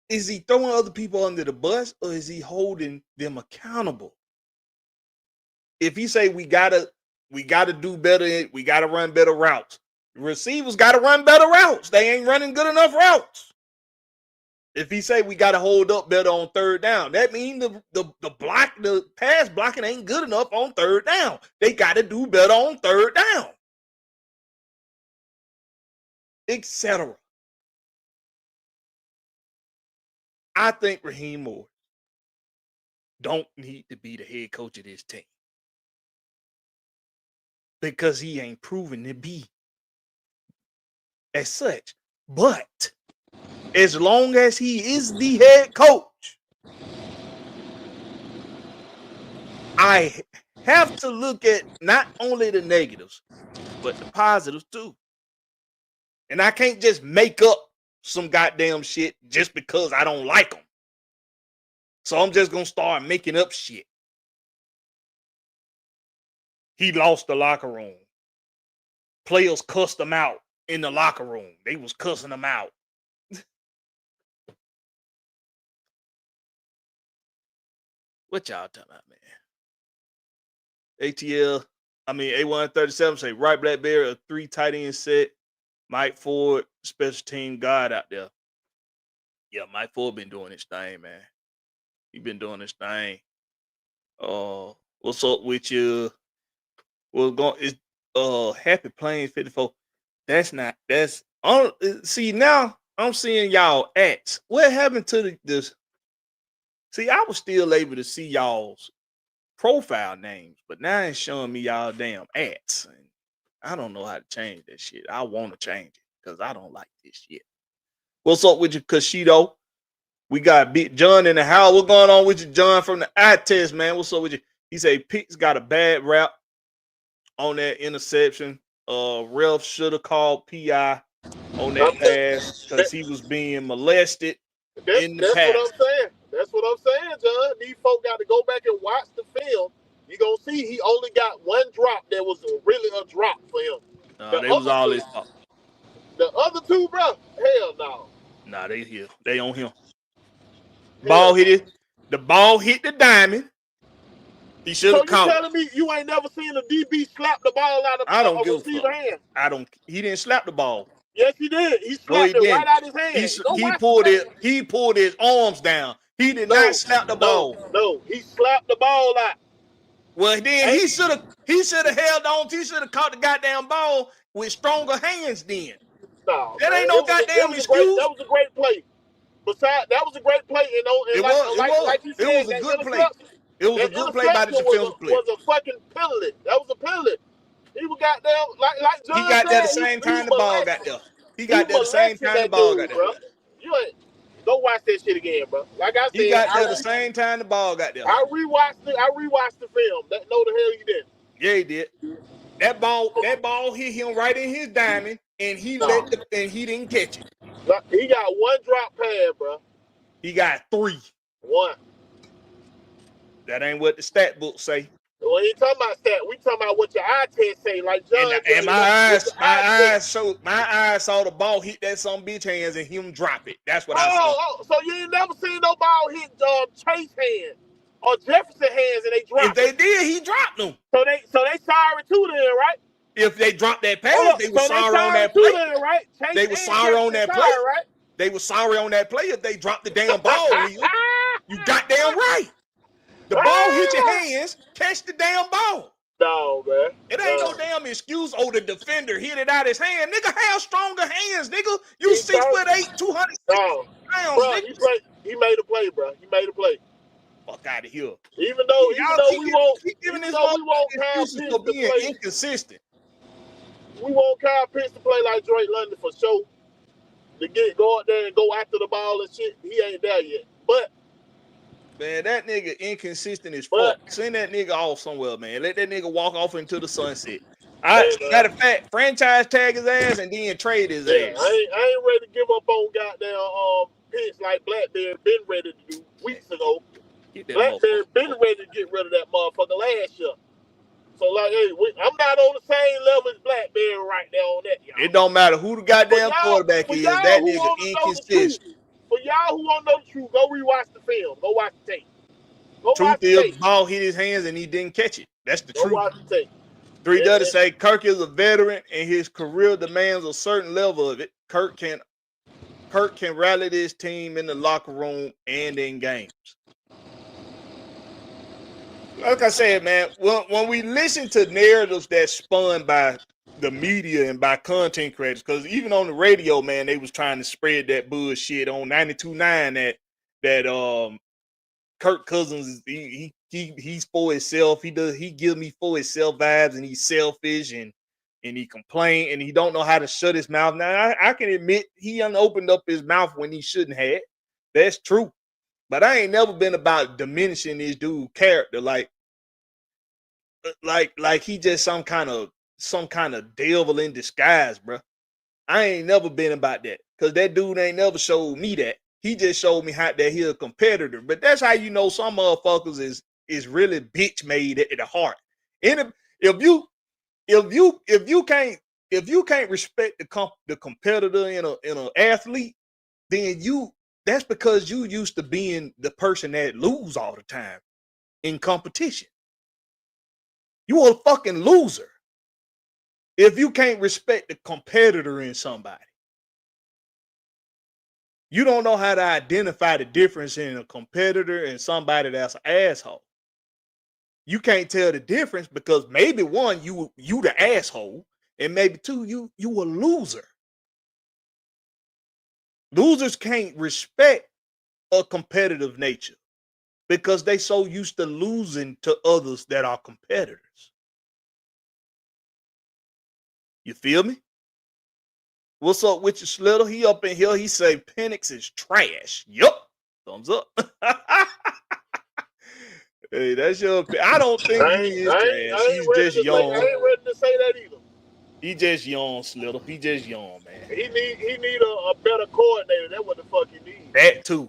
Is he throwing other people under the bus or is he holding them accountable? If he say we gotta do better, we gotta run better routes. The receivers gotta run better routes. They ain't running good enough routes. If he say we gotta hold up better on third down, that means the pass blocking ain't good enough on third down. They gotta do better on third down. Etc. I think Raheem Morris don't need to be the head coach of this team because he ain't proven to be as such. But as long as he is the head coach, I have to look at not only the negatives, but the positives too. And I can't just make up some goddamn shit just because I don't like them. So I'm just going to start making up shit. He lost the locker room. Players cussed him out in the locker room. They was cussing him out. What y'all talking about, man? A137 say, right, Blakberry, a 3 tight end set. Mike Ford, special team guard out there. Yeah, Mike Ford been doing his thing, man. He been doing his thing. What's up with you? We're going. It's Happy Plains 54. See, now I'm seeing y'all ads. What happened to this? See, I was still able to see y'all's profile names, but now it's showing me y'all damn ads. And I don't know how to change that shit. I want to change it because I don't like this shit. What's up with you, Kashido? We got Big John in the house. What's going on with you, John, from the eye test, man? What's up with you? He say Pitts got a bad rap on that interception. Ralph should have called PI on that pass because he was being molested in the pass. What I'm saying. That's what I'm saying, John. These folk got to go back and watch the film. You're going to see he only got one drop that was really a drop for him. They was all his fault. The other two, bro, hell no. Nah, they here. They on him. Ball hit it. The ball hit the diamond. He should have caught. So you telling me you ain't never seen a DB slap the ball out of a receiver hand? He didn't slap the ball. Yes, he did. He slapped it right out his hand. He pulled his arms down. He did not slap the ball. No, he slapped the ball out. Well, then he should have held on. He should have caught the goddamn ball with stronger hands. Then that ain't no goddamn excuse. That was a great play. Besides, that was a great play. It was a good play. It was a good play by the defensive player. It was a fucking penalty. That was a penalty. He was goddamn like John. He got there the same time the ball got there. He got there the same time the ball got there. You ain't go watch that shit again, bro. Like I said, he got there the same time the ball got there. I rewatched the film. No, the hell you didn't. Yeah, he did. That ball hit him right in his diamond, and he didn't catch it. He got one drop pass, bro. He got 3. One. That ain't what the stat book say. We ain't talking about stat. We talking about what your eye test say. Like John. And my eyes saw the ball hit that some bitch hands and him drop it. That's what I saw. So you ain't never seen no ball hit Chase hands or Jefferson hands and they dropped. If they did, he dropped them. So they sorry too then, right? If they dropped that pass, they were sorry on that play. Then, right? They were sorry on that play. Right? They were sorry on that play if they dropped the damn ball. You goddamn right. The ball hit your hands, catch the damn ball. No, man. It ain't no damn excuse. Oh, the defender hit it out his hand. Nigga, have stronger hands, nigga. You 6'8", 200 pounds, bro, he made a play, bro. He made a play. Fuck out of here. Even though we won't Kyle Pitts for being play inconsistent. We want Kyle Pitts to play like Drake London for sure. To go out there and go after the ball and shit. He ain't there yet. But man, that nigga inconsistent as fuck. Send that nigga off somewhere, man. Let that nigga walk off into the sunset. Matter of fact, franchise tag his ass and then trade his ass. I ain't ready to give up on goddamn Pitts like Blakberry been ready to do weeks ago. Blakberry been ready to get rid of that motherfucker last year. So like, hey, I'm not on the same level as Blakberry right now on that, y'all. It don't matter who the goddamn quarterback is. That nigga inconsistent. For y'all who want to know the truth, go rewatch the film. Go watch the tape. Truth is, the ball hit his hands and he didn't catch it. That's the truth. Go watch the tape. 3W say Kirk is a veteran and his career demands a certain level of it. Kirk can rally this team in the locker room and in games. Like I said, man, when we listen to narratives that's spun by the media and by content creators, because even on the radio, man, they was trying to spread that bullshit on 92.9 that Kirk Cousins is he's for himself. He gives me for himself vibes, and he's selfish and he complain and he don't know how to shut his mouth. Now I can admit he opened up his mouth when he shouldn't have. That's true. But I ain't never been about diminishing this dude's character, like he just some kind of devil in disguise, bro. I ain't never been about that because that dude ain't never showed me that. He just showed me how that he a competitor. But that's how you know some motherfuckers is really bitch made at the heart. And if you can't respect the competitor in an athlete, then that's because you used to being the person that lose all the time in competition. You a fucking loser if you can't respect the competitor in somebody. You don't know how to identify the difference in a competitor and somebody that's an asshole. You can't tell the difference because maybe one, you the asshole, and maybe two, you a loser. Losers can't respect a competitive nature because they so used to losing to others that are competitors. You feel me? What's up with you, Slittle? He up in here. He say Penix is trash. Yup. Thumbs up. Hey, that's your. I don't think he is trash. He's just young. I ain't ready to say that either. He just young, Slittle. He just young, man. He need a better coordinator. That's what the fuck he needs. That too.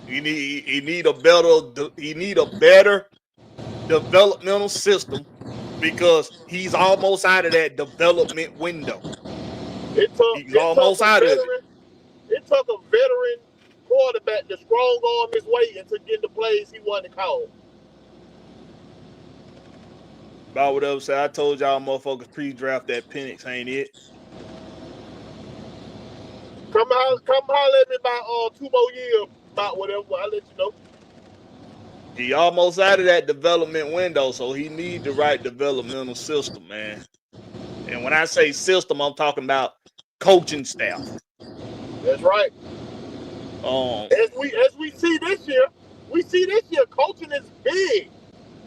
He need a better developmental system because he's almost out of that development window. He's almost out of it. It took a veteran quarterback to strong arm his way into getting the plays he wanted to call. About whatever say, I told y'all motherfuckers pre-draft that Penix ain't it. Come holler at me about 2 more years about whatever. I'll let you know. He almost out of that development window, so he need the right developmental system, man. And when I say system, I'm talking about coaching staff. That's right. As we see this year, coaching is big.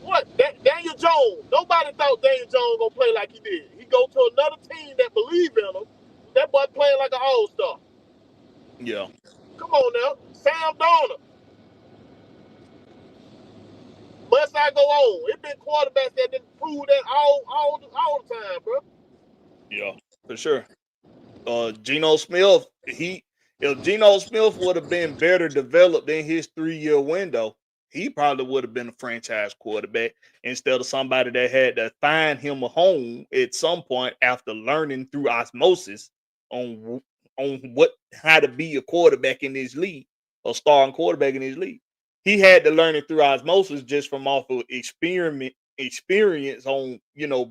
What? Daniel Jones. Nobody thought Daniel Jones gonna play like he did. He go to another team that believe in him. That boy playing like an all-star. Yeah. Come on now. Sam Darnold. Must I go on? It's been quarterbacks that didn't prove that all the time, bro. Yeah, for sure. Geno Smith, if Geno Smith would have been better developed in his 3-year window, he probably would have been a franchise quarterback instead of somebody that had to find him a home at some point after learning through osmosis on how to be a quarterback in this league, or starting quarterback in this league. He had to learn it through osmosis just from off of experience on,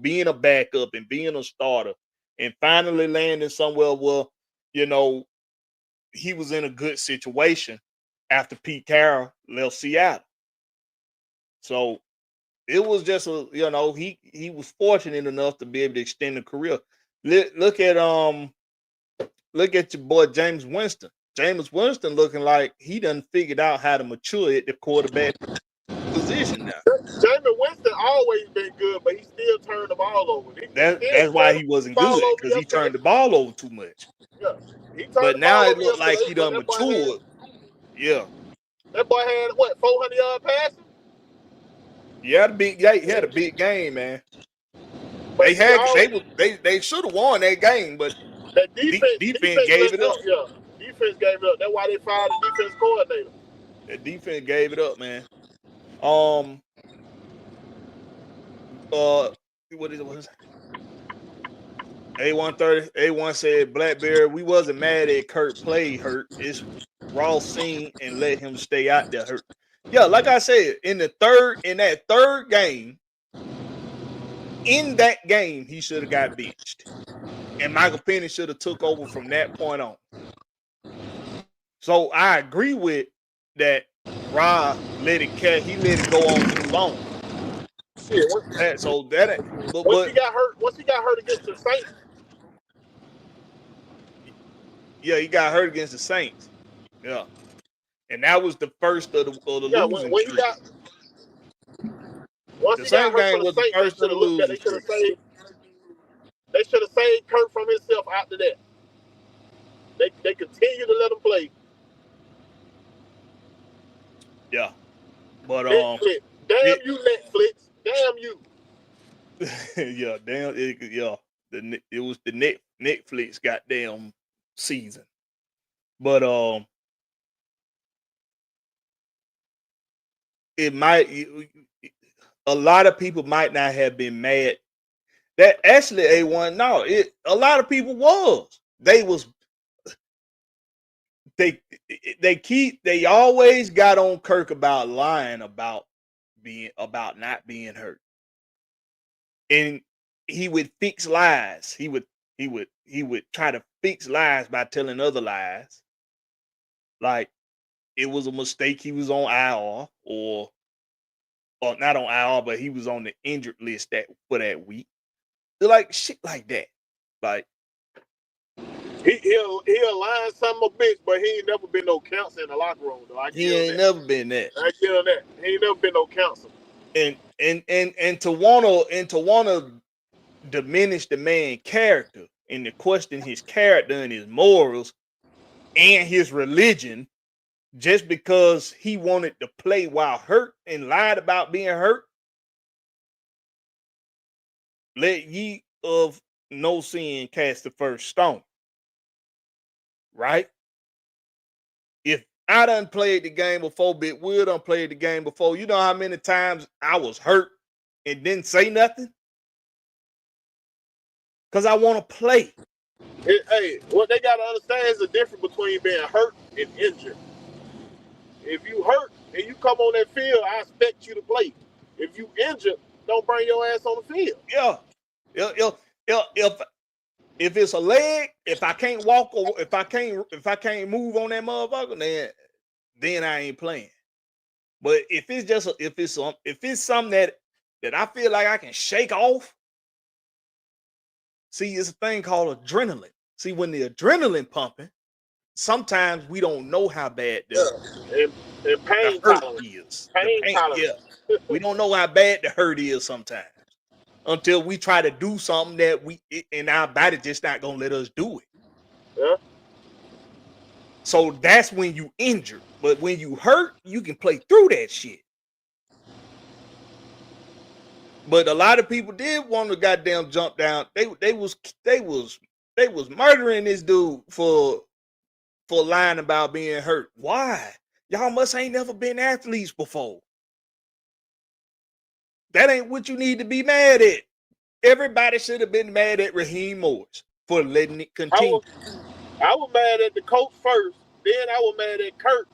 being a backup and being a starter and finally landing somewhere where, he was in a good situation after Pete Carroll left Seattle. So it was just he was fortunate enough to be able to extend a career. Look at your boy James Winston. James Winston looking like he done figured out how to mature at the quarterback position now. James Winston always been good, but he still turned the ball over. That's why he wasn't good, because he turned the ball over too much. Yeah. But now it looked like he done matured. Yeah. That boy had 400-yard passing? He had a big game, man. They should have won that game, but that defense gave it up. Yeah, defense gave it up. That's why they fired the defense coordinator. The defense gave it up, man. What is it? A1 said, Blakberry, we wasn't mad at Kurt play hurt. It's Ross seen and let him stay out there hurt. Yeah, like I said, in that third game, he should have got benched. And Michael Penny should have took over from that point on. So I agree with that. Rob let it go on too long. Yeah, once he got hurt against the Saints. Yeah, he got hurt against the Saints. Yeah. And that was the first of the Yeah, losing when he streak. got once The he got same hurt game for the was the Saints, first they of should the have looked at. losing streak. They should have saved Kurt from himself after that. They continue to let him play. Yeah, but Netflix, damn you, Netflix, damn you. yeah, damn, it was the Netflix goddamn season. But it might a lot of people might not have been mad. That actually A1, no, a lot of people was. They always got on Kirk about lying about not being hurt. And he would fix lies. He would try to fix lies by telling other lies. Like it was a mistake he was on IR or not on IR, but he was on the injured list for that week. They're like shit like that. Like he'll lie some a bitch, but he ain't never been no counselor in the locker room though. He ain't never been that. I give him that. He ain't never been no counselor. And to wanna diminish the man's character and to question his character and his morals and his religion just because he wanted to play while hurt and lied about being hurt. Let ye of no sin cast the first stone. Right? If I done played the game before, Big Will done played the game before, you know how many times I was hurt and didn't say nothing? Because I want to play. Hey, what they got to understand is the difference between being hurt and injured. If you hurt and you come on that field, I expect you to play. If you injured, don't bring your ass on the field. Yeah. If it's a leg, if I can't walk or if I can't move on that motherfucker, then I ain't playing. But if it's something that I feel like I can shake off, see, it's a thing called adrenaline. See, when the adrenaline pumping, sometimes we don't know how bad and pain the hurt tolerance. is. Pain tolerance. Yeah. We don't know how bad the hurt is sometimes until we try to do something that and our body just not gonna let us do it. Yeah. So that's when you injured. But when you hurt, you can play through that shit. But a lot of people did want to goddamn jump down. They was murdering this dude for lying about being hurt. Why? Y'all must ain't never been athletes before. That ain't what you need to be mad at. Everybody should have been mad at Raheem Morris for letting it continue. I was mad at the coach first, then I was mad at Kurt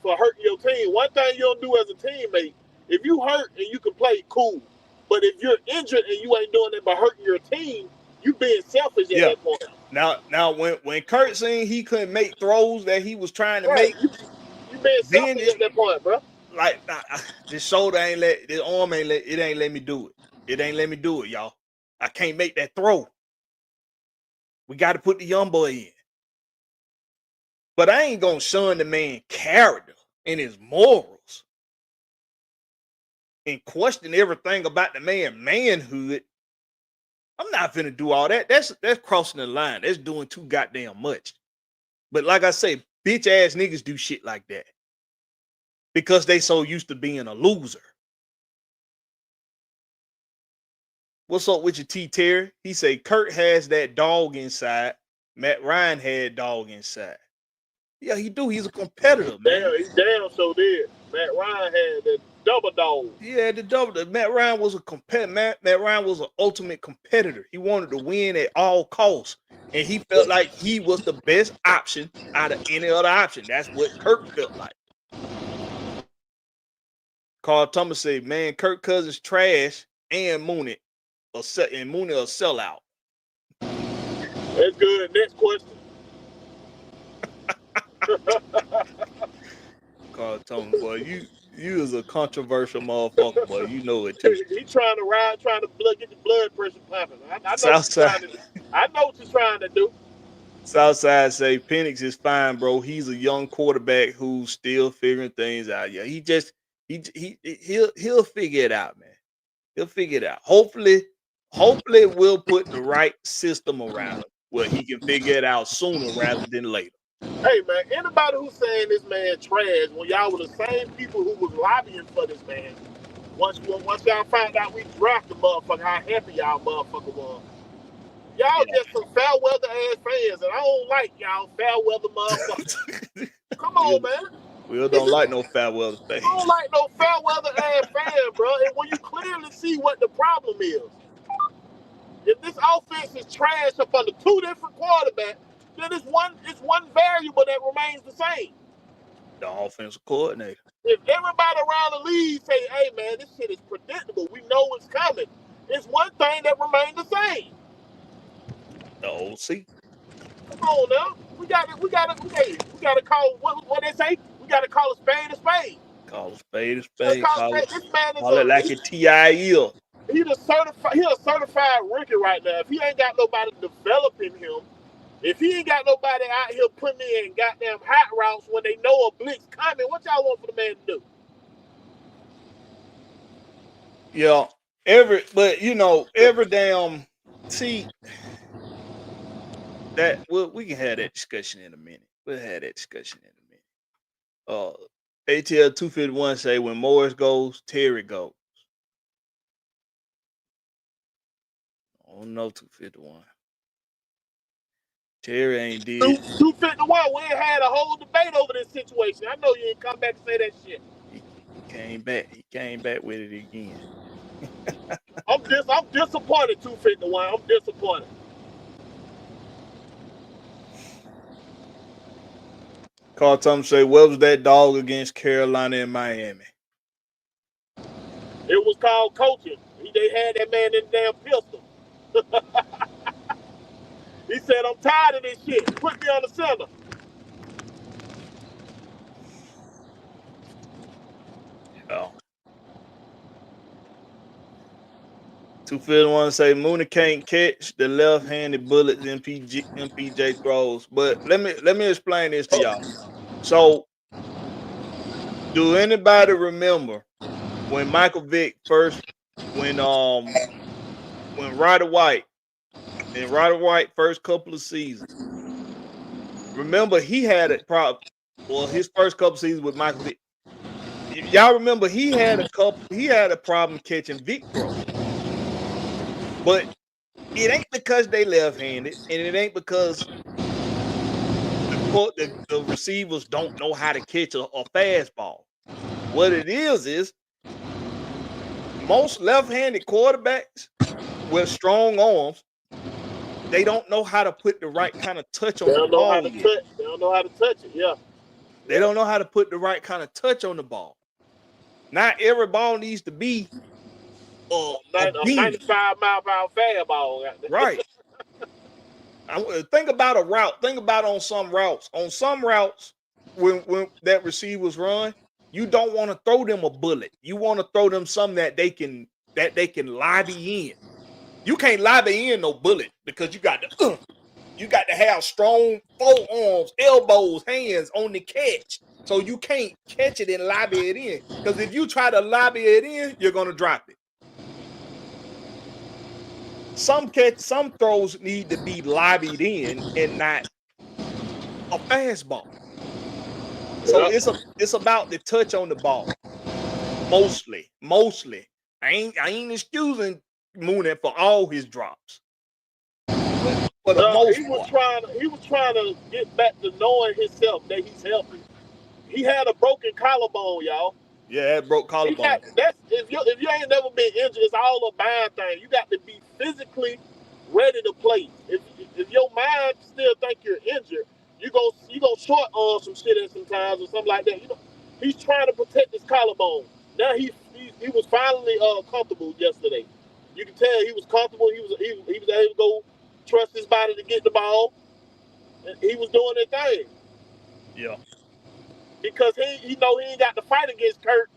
for hurting your team. One thing you don't do as a teammate, if you hurt and you can play, cool. But if you're injured and you ain't doing it but hurting your team, you being selfish at that point. Now when Kurt seen he couldn't make throws that he was trying to make, you being selfish at that point, bro. Like this shoulder this arm ain't let me do it. It ain't let me do it, y'all. I can't make that throw. We got to put the young boy in. But I ain't gonna shun the man's character and his morals and question everything about the man's manhood. I'm not finna do all that. That's crossing the line. That's doing too goddamn much. But like I say, bitch ass niggas do shit like that because they so used to being a loser. What's up with your T Terry? He say Kurt has that dog inside. Matt Ryan had dog inside. Yeah, he do. He's a competitor, man. He damn so did. Matt Ryan had that double dog. Yeah, the double. Matt Ryan was a competitor. Matt Ryan was an ultimate competitor. He wanted to win at all costs, and he felt like he was the best option out of any other option. That's what Kirk felt like. Carl Thomas said, "Man, Kirk Cousins trash and Mooney a sellout." That's good. Next question. Carl Thomas, boy, you is a controversial motherfucker, boy. You know it too. He trying to get the blood pressure popping. I know Southside. I know what you're trying to do. Southside say Penix is fine, bro. He's a young quarterback who's still figuring things out. Yeah, he'll figure it out, man. He'll figure it out. Hopefully we'll put the right system around him where he can figure it out sooner rather than later. Hey man, anybody who's saying this man trash when y'all were the same people who was lobbying for this man, once y'all found out we drafted motherfucker, how happy y'all motherfucker was. Y'all just some fair weather ass fans, and I don't like y'all fair weather motherfuckers. Come on, man. We don't like no fair weather fans. I don't like no fair weather ass fan, bro. And when you clearly see what the problem is, if this offense is trash up under two different quarterbacks, then it's one variable that remains the same. The offensive coordinator. If everybody around the league say, "Hey, man, this shit is predictable. We know it's coming," it's one thing that remains the same. The OC. Come on now. We gotta call what they say? We gotta call a spade a spade. Call a spade a spade. This man is call it like a TIL. He's a certified rookie right now. If he ain't got nobody developing him, if he ain't got nobody out here putting in goddamn hot routes when they know a blitz coming, what y'all want for the man to do? Yeah, every damn see. We can have that discussion in a minute. We'll have that discussion in a minute. ATL 251 say when Morris goes, Terry goes. I don't know 251. Terry ain't did. 251, we ain't had a whole debate over this situation. I know you ain't come back and say that shit. He came back. He came back with it again. I'm disappointed, 251. I'm disappointed. Carl Thomas say, what was that dog against Carolina and Miami? It was called coaching. They had that man in the damn pistol. He said, I'm tired of this shit. Put me on the center. Oh. 251 say Mooney can't catch the left-handed bullets MPJ throws. But let me explain this to y'all. So, do anybody remember when Michael Vick when Ryder White first couple of seasons? Remember he had a problem. Well, his first couple seasons with Michael Vick. Y'all remember he had a problem catching Vick throws. But it ain't because they left-handed, and it ain't because the receivers don't know how to catch a fastball. What it is most left-handed quarterbacks with strong arms, they don't know how to put the right kind of touch on the ball. They don't know how to touch it, yeah. They don't know how to put the right kind of touch on the ball. Not every ball needs to be a 95-mile-per-hour fastball. Right. Think about a route. Think about on some routes. On some routes, when that receivers run, you don't want to throw them a bullet. You want to throw them something that they can lobby in. You can't lobby in no bullet because you got to have strong forearms, elbows, hands on the catch. So you can't catch it and lobby it in. Because if you try to lobby it in, you're gonna drop it. Some throws need to be lobbied in and not a fastball. So it's about the touch on the ball. Mostly. I ain't excusing Mooney for all his drops. But for the most part. He was trying to get back to knowing himself that he's healthy. He had a broken collarbone, y'all. Yeah, it broke collarbone. If you ain't never been injured, it's all a mind thing. You got to be physically ready to play. If your mind still think you're injured, you go short on some shit at some times or something like that. You know, he's trying to protect his collarbone. Now he was finally comfortable yesterday. You can tell he was comfortable. He was able to go trust his body to get the ball. And he was doing that thing. Yeah. Because he know he ain't got to fight against Kurt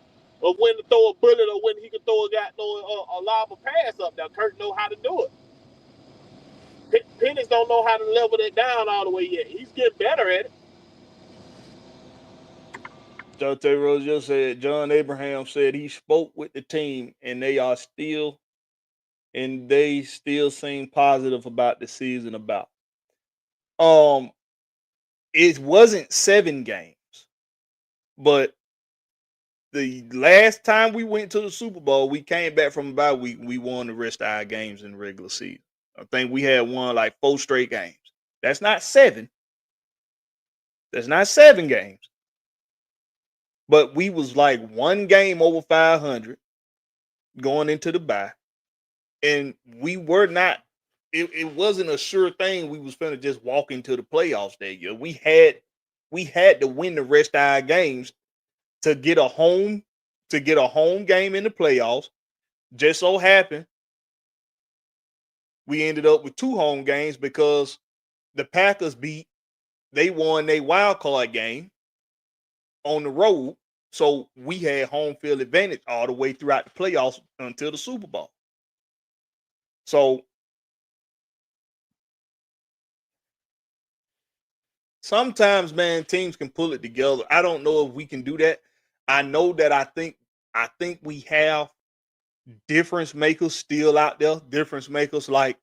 of when to throw a bullet or when he can throw a lob a pass up. Now Kurt know how to do it. Penix don't know how to level that down all the way yet. He's getting better at it. Jonte Rose just said John Abraham said he spoke with the team and they still seem positive about the season about. It wasn't 7 games, but the last time we went to the Super Bowl, we came back from a bye week. We won the rest of our games in the regular season. I think we had won like 4 straight games. That's not 7. That's not 7 games. But we was like 1 game over 500 going into the bye. And we were not, it wasn't a sure thing we was finna just walk into the playoffs that year. We had to win the rest of our games to get a home game in the playoffs. Just so happened we ended up with 2 home games because the Packers they won their wild card game on the road. So we had home field advantage all the way throughout the playoffs until the Super Bowl. So sometimes, man, teams can pull it together. I don't know if we can do that. I know that I think we have difference makers still out there. Difference makers like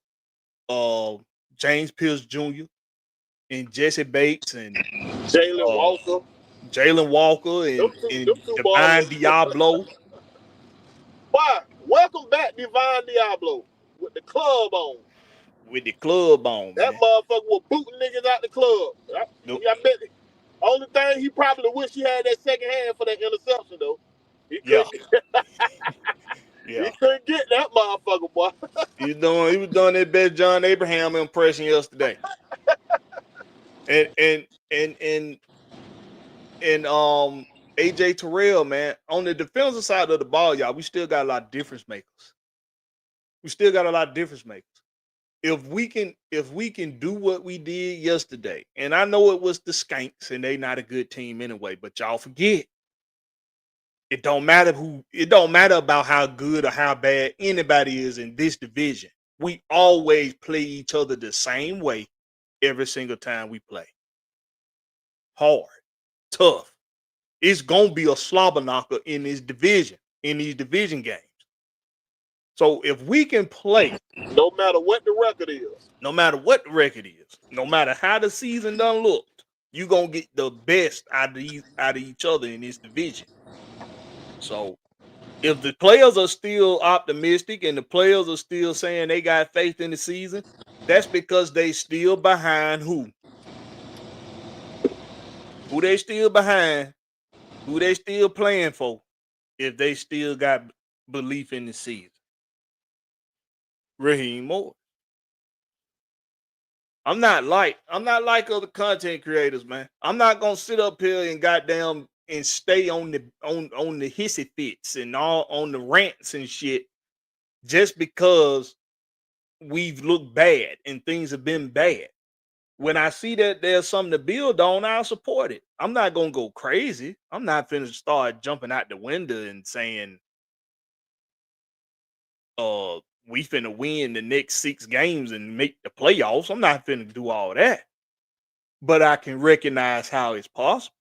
James Pierce Jr. and Jesse Bates and Jalen Walker and them two Divine ballers. Diablo. Why? Welcome back, Divine Diablo, with the club on. With the club on, That man. motherfucker was booting niggas out the club. Nope. I bet only thing he probably wish he had that second hand for that interception though. He couldn't, Yeah. he couldn't get that motherfucker, boy. He was doing that best John Abraham impression yesterday. And AJ Terrell, man, on the defensive side of the ball, y'all, we still got a lot of difference makers. If we can do what we did yesterday, and I know it was the Skanks and they not a good team anyway, but y'all forget. It don't matter about how good or how bad anybody is in this division. We always play each other the same way every single time we play. Hard, tough. It's gonna be a slobber knocker in these division games. So if we can play, no matter what the record is, no matter how the season done looked, you gonna get the best out of each other in this division. So if the players are still optimistic and the players are still saying they got faith in the season, that's because they still behind who? Who they still behind? Who they still playing for? If they still got belief in the season. Raheem Moore. I'm not like other content creators, man. I'm not gonna sit up here and goddamn and stay on the hissy fits and all on the rants and shit just because we've looked bad and things have been bad. When I see that there's something to build on, I'll support it. I'm not gonna go crazy. I'm not finna start jumping out the window and saying, we finna win the next 6 games and make the playoffs. I'm not finna do all that. But I can recognize how it's possible.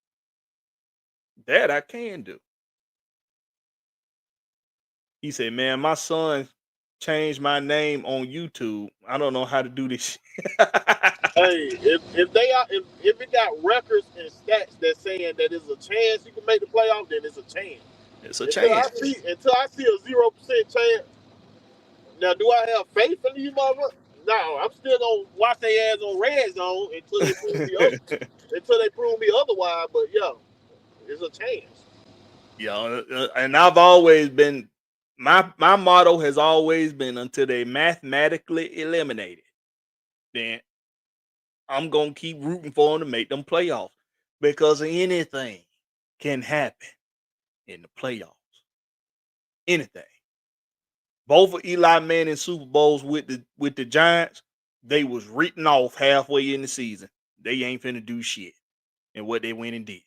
That I can do. He said, man, my son changed my name on YouTube. I don't know how to do this. Hey, if it got records and stats that saying that there's a chance you can make the playoff, then it's a chance. It's a chance. Until I see a 0% chance. Now, do I have faith in these motherfuckers? No, I'm still gonna watch their ass on Red Zone until they prove me otherwise. But yeah, it's a chance. Yeah, and I've always been my motto has always been until they mathematically eliminate it, then I'm gonna keep rooting for them to make them playoffs because anything can happen in the playoffs. Anything. Both of Eli Manning Super Bowls with the Giants, they was written off halfway in the season. They ain't finna do shit. And what they went and did,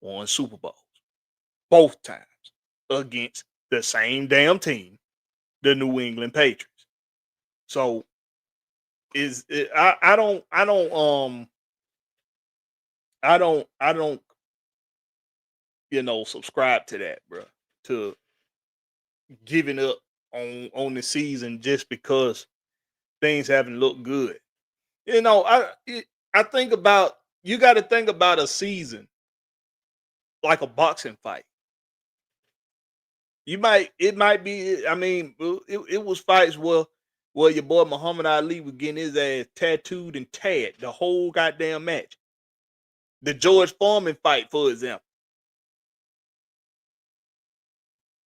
won Super Bowls. Both times against the same damn team, the New England Patriots. So I don't subscribe to that, bro. To giving up on the season just because things haven't looked good. I think about you got to think about a season like a boxing fight. It might be. I mean, it was fights where your boy Muhammad Ali was getting his ass tattooed and tagged the whole goddamn match. The George Foreman fight, for example,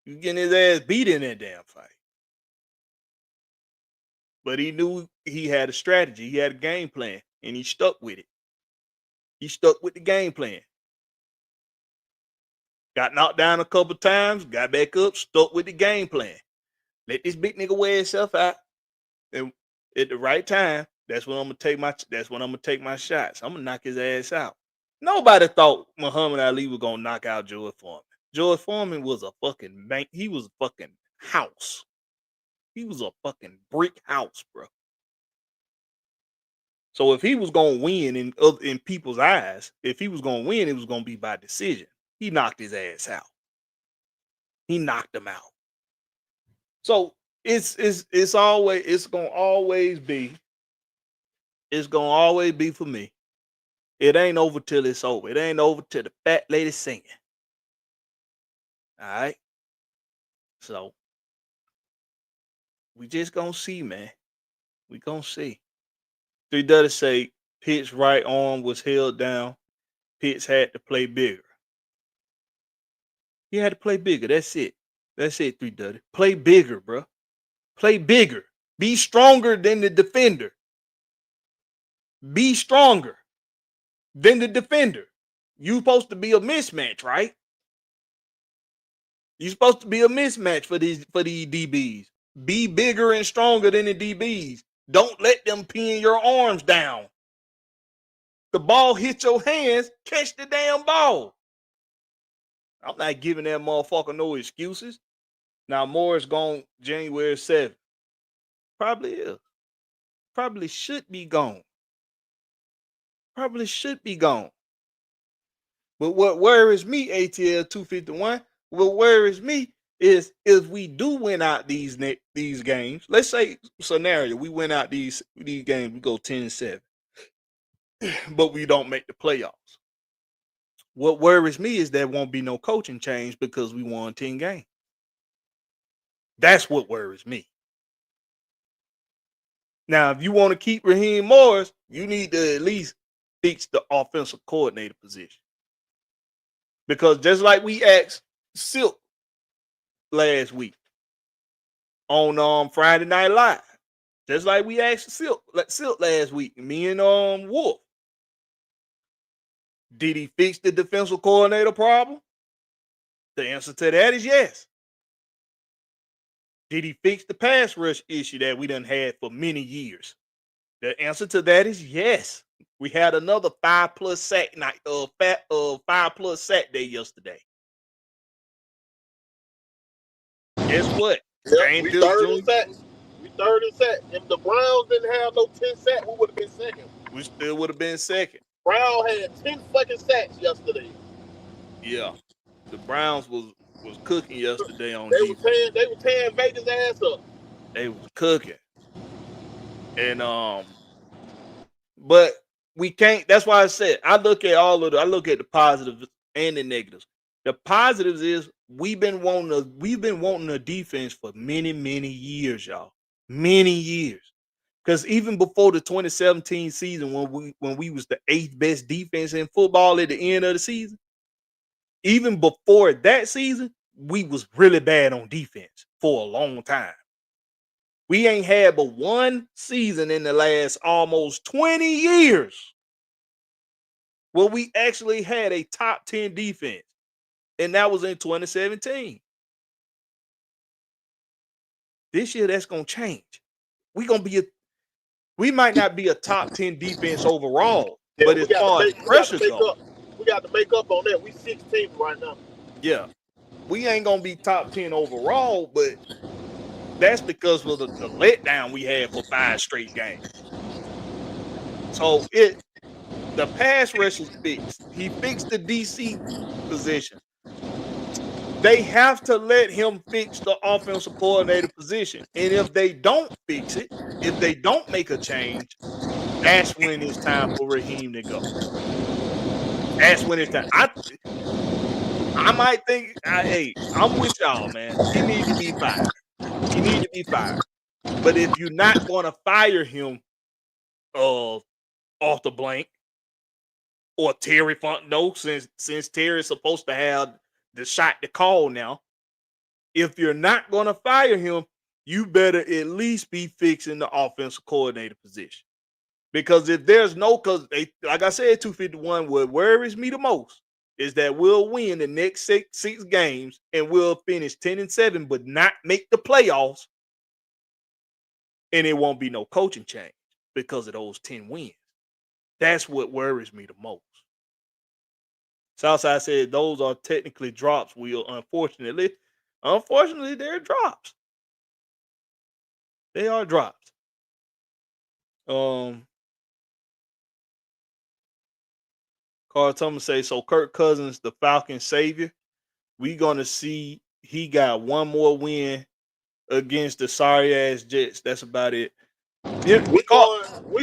you getting his ass beat in that damn fight. But he knew he had a strategy, he had a game plan, and he stuck with it. He stuck with the game plan. Got knocked down a couple times, got back up, stuck with the game plan. Let this big nigga wear himself out, and at the right time, that's when I'm gonna take my shots. I'm gonna knock his ass out. Nobody thought Muhammad Ali was gonna knock out George Foreman. George Foreman was a fucking bank. He was a fucking house. He was a fucking brick house, bro. So if he was gonna win in people's eyes, if he was gonna win, it was gonna be by decision. He knocked his ass out. He knocked him out. So it's gonna always be for me. It ain't over till it's over. It ain't over till the fat lady singing. All right. So we just gonna see, man. We gonna see. 3 Duddy say Pitt's right arm was held down. Pitts had to play bigger. He had to play bigger. That's it. That's it, 3 Duddy. Play bigger, bro. Play bigger. Be stronger than the defender. Be stronger than the defender. You supposed to be a mismatch, right? You supposed to be a mismatch for these DBs. Be bigger and stronger than the DBs. Don't let them pin your arms down. The ball hit your hands, catch the damn ball. I'm not giving that motherfucker no excuses. Now Moore's gone January 7th. Probably is. Probably should be gone. Probably should be gone. But what worries me, ATL 251, what worries me is if we do win out these games, let's say scenario, we win out these games, we go 10-7, but we don't make the playoffs. What worries me is there won't be no coaching change because we won 10 games. That's what worries me. Now, if you want to keep Raheem Morris, you need to at least fix the offensive coordinator position. Because just like we asked Silk last week on Friday Night Live, just like we asked Silk last week, me and Wolf, did he fix the defensive coordinator problem? The answer to that is yes. Did he fix the pass rush issue that we done had for many years? The answer to that is yes. We had another 5+ sack night, 5+ sack day yesterday. Guess what? Yep, we third in sacks. If the Browns didn't have no 10 sacks, we would have been second. We still would have been second. Brown had 10 fucking sacks yesterday. Yeah, the Browns was cooking yesterday on defense. defense. They were tearing Vegas ass up. They was cooking, and but we can't. That's why I said I look at the positives and the negatives. The positives is we've been wanting a defense for many years, y'all. Many years. Because even before the 2017 season, when we was the 8th best defense in football at the end of the season, even before that season, we was really bad on defense for a long time. We ain't had but one season in the last almost 20 years where we actually had a top 10 defense, and that was in 2017. This year, that's gonna change. We might not be a top 10 defense overall, but as far as pressure goes, we got to make up on that. We 16th right now. Yeah, we ain't gonna be top 10 overall, but that's because of the letdown we had for 5 straight games. So the pass rush is fixed. He fixed the DC position. They have to let him fix the offensive coordinator position. And if they don't fix it, if they don't make a change, that's when it's time for Raheem to go. That's when it's time. I might think, hey, I'm with y'all, man. He need to be fired. He need to be fired. But if you're not going to fire him off the blank or Terry Fontenot, since Terry's supposed to have the shot to call now, if you're not going to fire him, you better at least be fixing the offensive coordinator position. Because if there's because like I said, 251, what worries me the most is that we'll win the next six games and we'll finish 10-7, but not make the playoffs. And it won't be no coaching change because of those 10 wins. That's what worries me the most. Southside said those are technically drops, Will. Unfortunately, they're drops. They are drops. Carl Thomas say, so Kirk Cousins, the Falcons savior. We gonna see he got one more win against the sorry ass Jets. That's about it. Yeah, We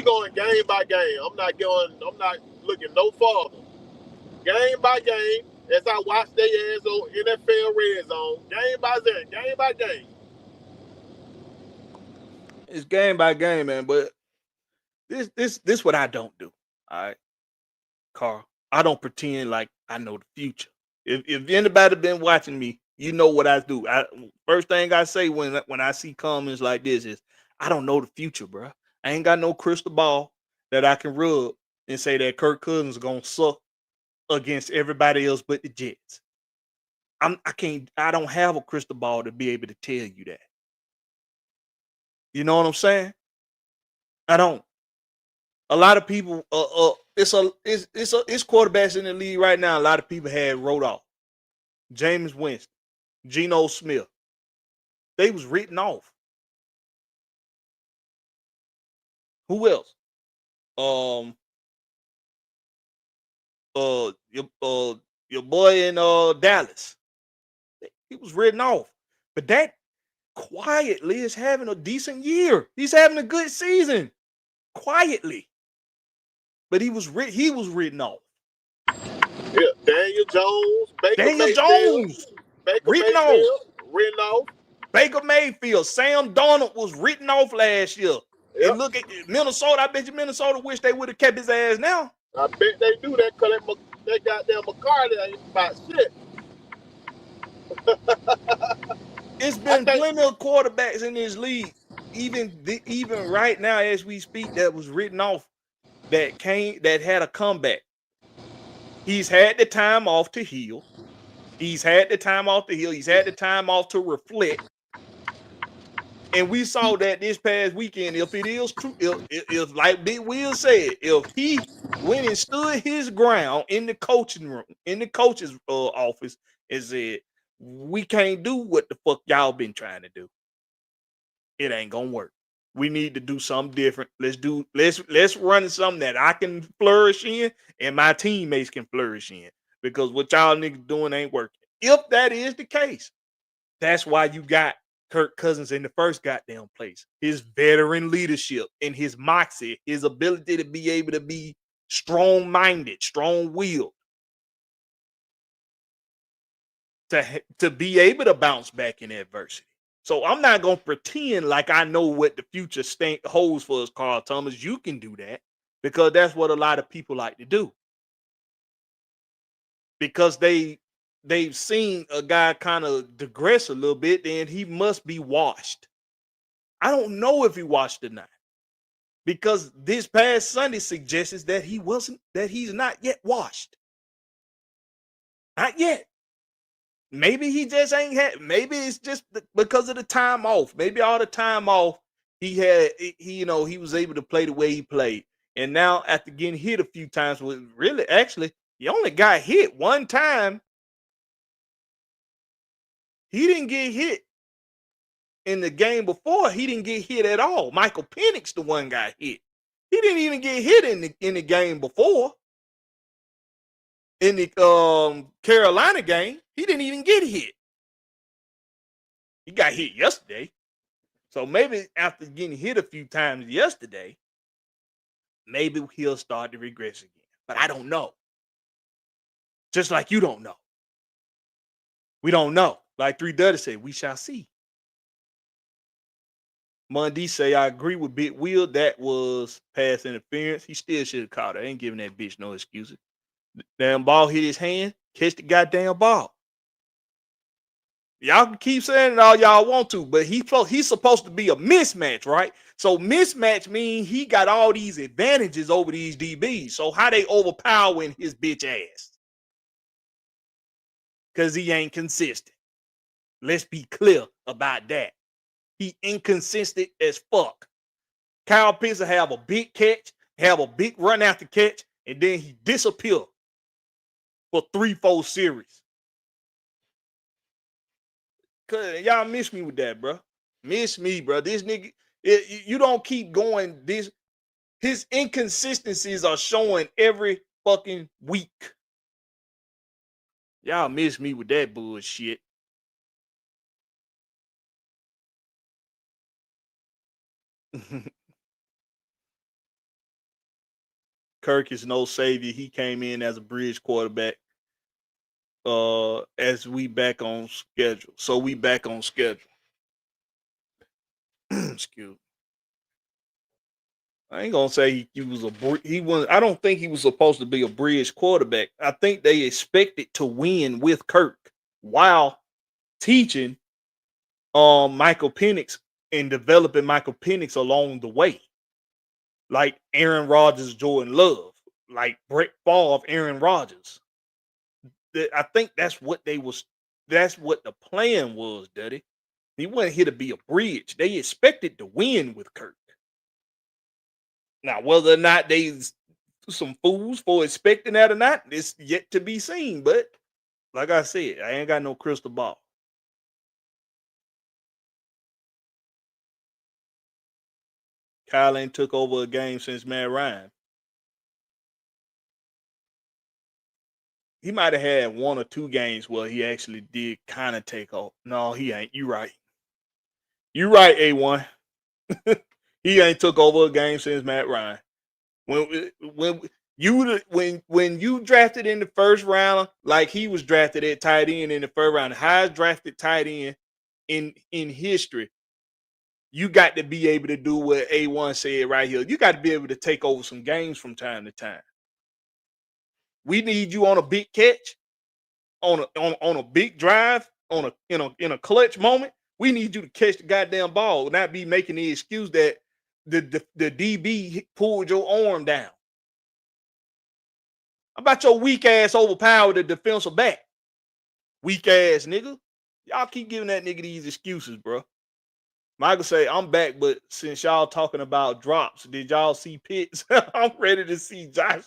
going game by game. I'm not looking no farther. Game by game, as I watch their ass on NFL Red Zone, game by game. It's game by game, man. But this what I don't do. All right, Carl. I don't pretend like I know the future. If anybody been watching me, you know what I do. First thing I say when I see comments like this is, I don't know the future, bro. I ain't got no crystal ball that I can rub and say that Kirk Cousins is gonna suck against everybody else but the Jets. I don't have a crystal ball to be able to tell you that. You know what I'm saying? I don't. A lot of people, it's quarterbacks in the league right now. A lot of people had wrote off. Jameis Winston, Geno Smith. They was written off. Who else? Your boy in Dallas. He was written off. But that quietly is having a decent year. He's having a good season. Quietly. But he was written off. Yeah, Daniel Jones, written off. Baker Mayfield, Sam Darnold was written off last year. Yep. And look at Minnesota. I bet you Minnesota wish they would have kept his ass now. I bet they do that because they goddamn McCarthy ain't about shit. It's been plenty of quarterbacks in this league, even right now as we speak, that was written off, that had a comeback. He's had the time off to heal. He's had the time off to reflect. And we saw that this past weekend. If it is true, if like Big Will said, if he went and stood his ground in the coaching room, in the coach's office, and said, we can't do what the fuck y'all been trying to do. It ain't gonna work. We need to do something different. Let's run something that I can flourish in and my teammates can flourish in. Because what y'all niggas doing ain't working. If that is the case, that's why you got Kirk Cousins in the first goddamn place. His veteran leadership and his moxie, his ability to be able to be strong-minded, strong-willed, to be able to bounce back in adversity. So I'm not going to pretend like I know what the future holds for us, Carl Thomas. You can do that because that's what a lot of people like to do. Because they've seen a guy kind of digress a little bit, then he must be washed. I don't know if he washed or not. Because this past Sunday suggests that he's not yet washed. Not yet. Maybe he just ain't had, maybe it's just because of the time off. Maybe all the time off he was able to play the way he played. And now after getting hit a few times, he only got hit one time. He didn't get hit in the game before. He didn't get hit at all. Michael Penix, the one got hit. He didn't even get hit in the game before. In the Carolina game, he didn't even get hit. He got hit yesterday. So maybe after getting hit a few times yesterday, maybe he'll start to regress again. But I don't know. Just like you don't know. We don't know. Like 3 Duddy said, we shall see. Mundy say, I agree with Big Will. That was pass interference. He still should have caught it. I ain't giving that bitch no excuses. The damn ball hit his hand. Catch the goddamn ball. Y'all can keep saying it all y'all want to, but he's supposed to be a mismatch, right? So mismatch means he got all these advantages over these DBs. So how they overpowering his bitch ass? Because he ain't consistent. Let's be clear about that. He inconsistent as fuck. Kyle Pitts will have a big catch, have a big run after catch, and then he disappear for 3-4 series. Cause y'all miss me with that, bro. Miss me, bro. This nigga, you don't keep going. His inconsistencies are showing every fucking week. Y'all miss me with that bullshit. Kirk is no savior. He came in as a bridge quarterback. As we back on schedule. So we back on schedule. Excuse me. I ain't gonna say he was I don't think he was supposed to be a bridge quarterback. I think they expected to win with Kirk while teaching Michael Penix and developing Michael Penix along the way. Like Aaron Rodgers, Jordan Love, like Brett Favre, Aaron Rodgers. I think that's what the plan was, Daddy. He wasn't here to be a bridge. They expected to win with Kirk. Now, whether or not they some fools for expecting that or not, it's yet to be seen. But like I said, I ain't got no crystal ball. Kyle ain't took over a game since Matt Ryan. He might have had 1 or 2 games where he actually did kind of take off. No, he ain't. You right. You right, A1. He ain't took over a game since Matt Ryan. When you drafted in the first round, like he was drafted at tight end in the first round, the highest drafted tight end in history, you got to be able to do what A1 said right here. You got to be able to take over some games from time to time. We need you on a big catch, on a big drive, in a clutch moment. We need you to catch the goddamn ball, not be making the excuse that the DB pulled your arm down. How about your weak ass overpower the defensive back? Weak ass nigga. Y'all keep giving that nigga these excuses, bro. Michael say, I'm back, but since y'all talking about drops, did y'all see Pitts? I'm ready to see Josh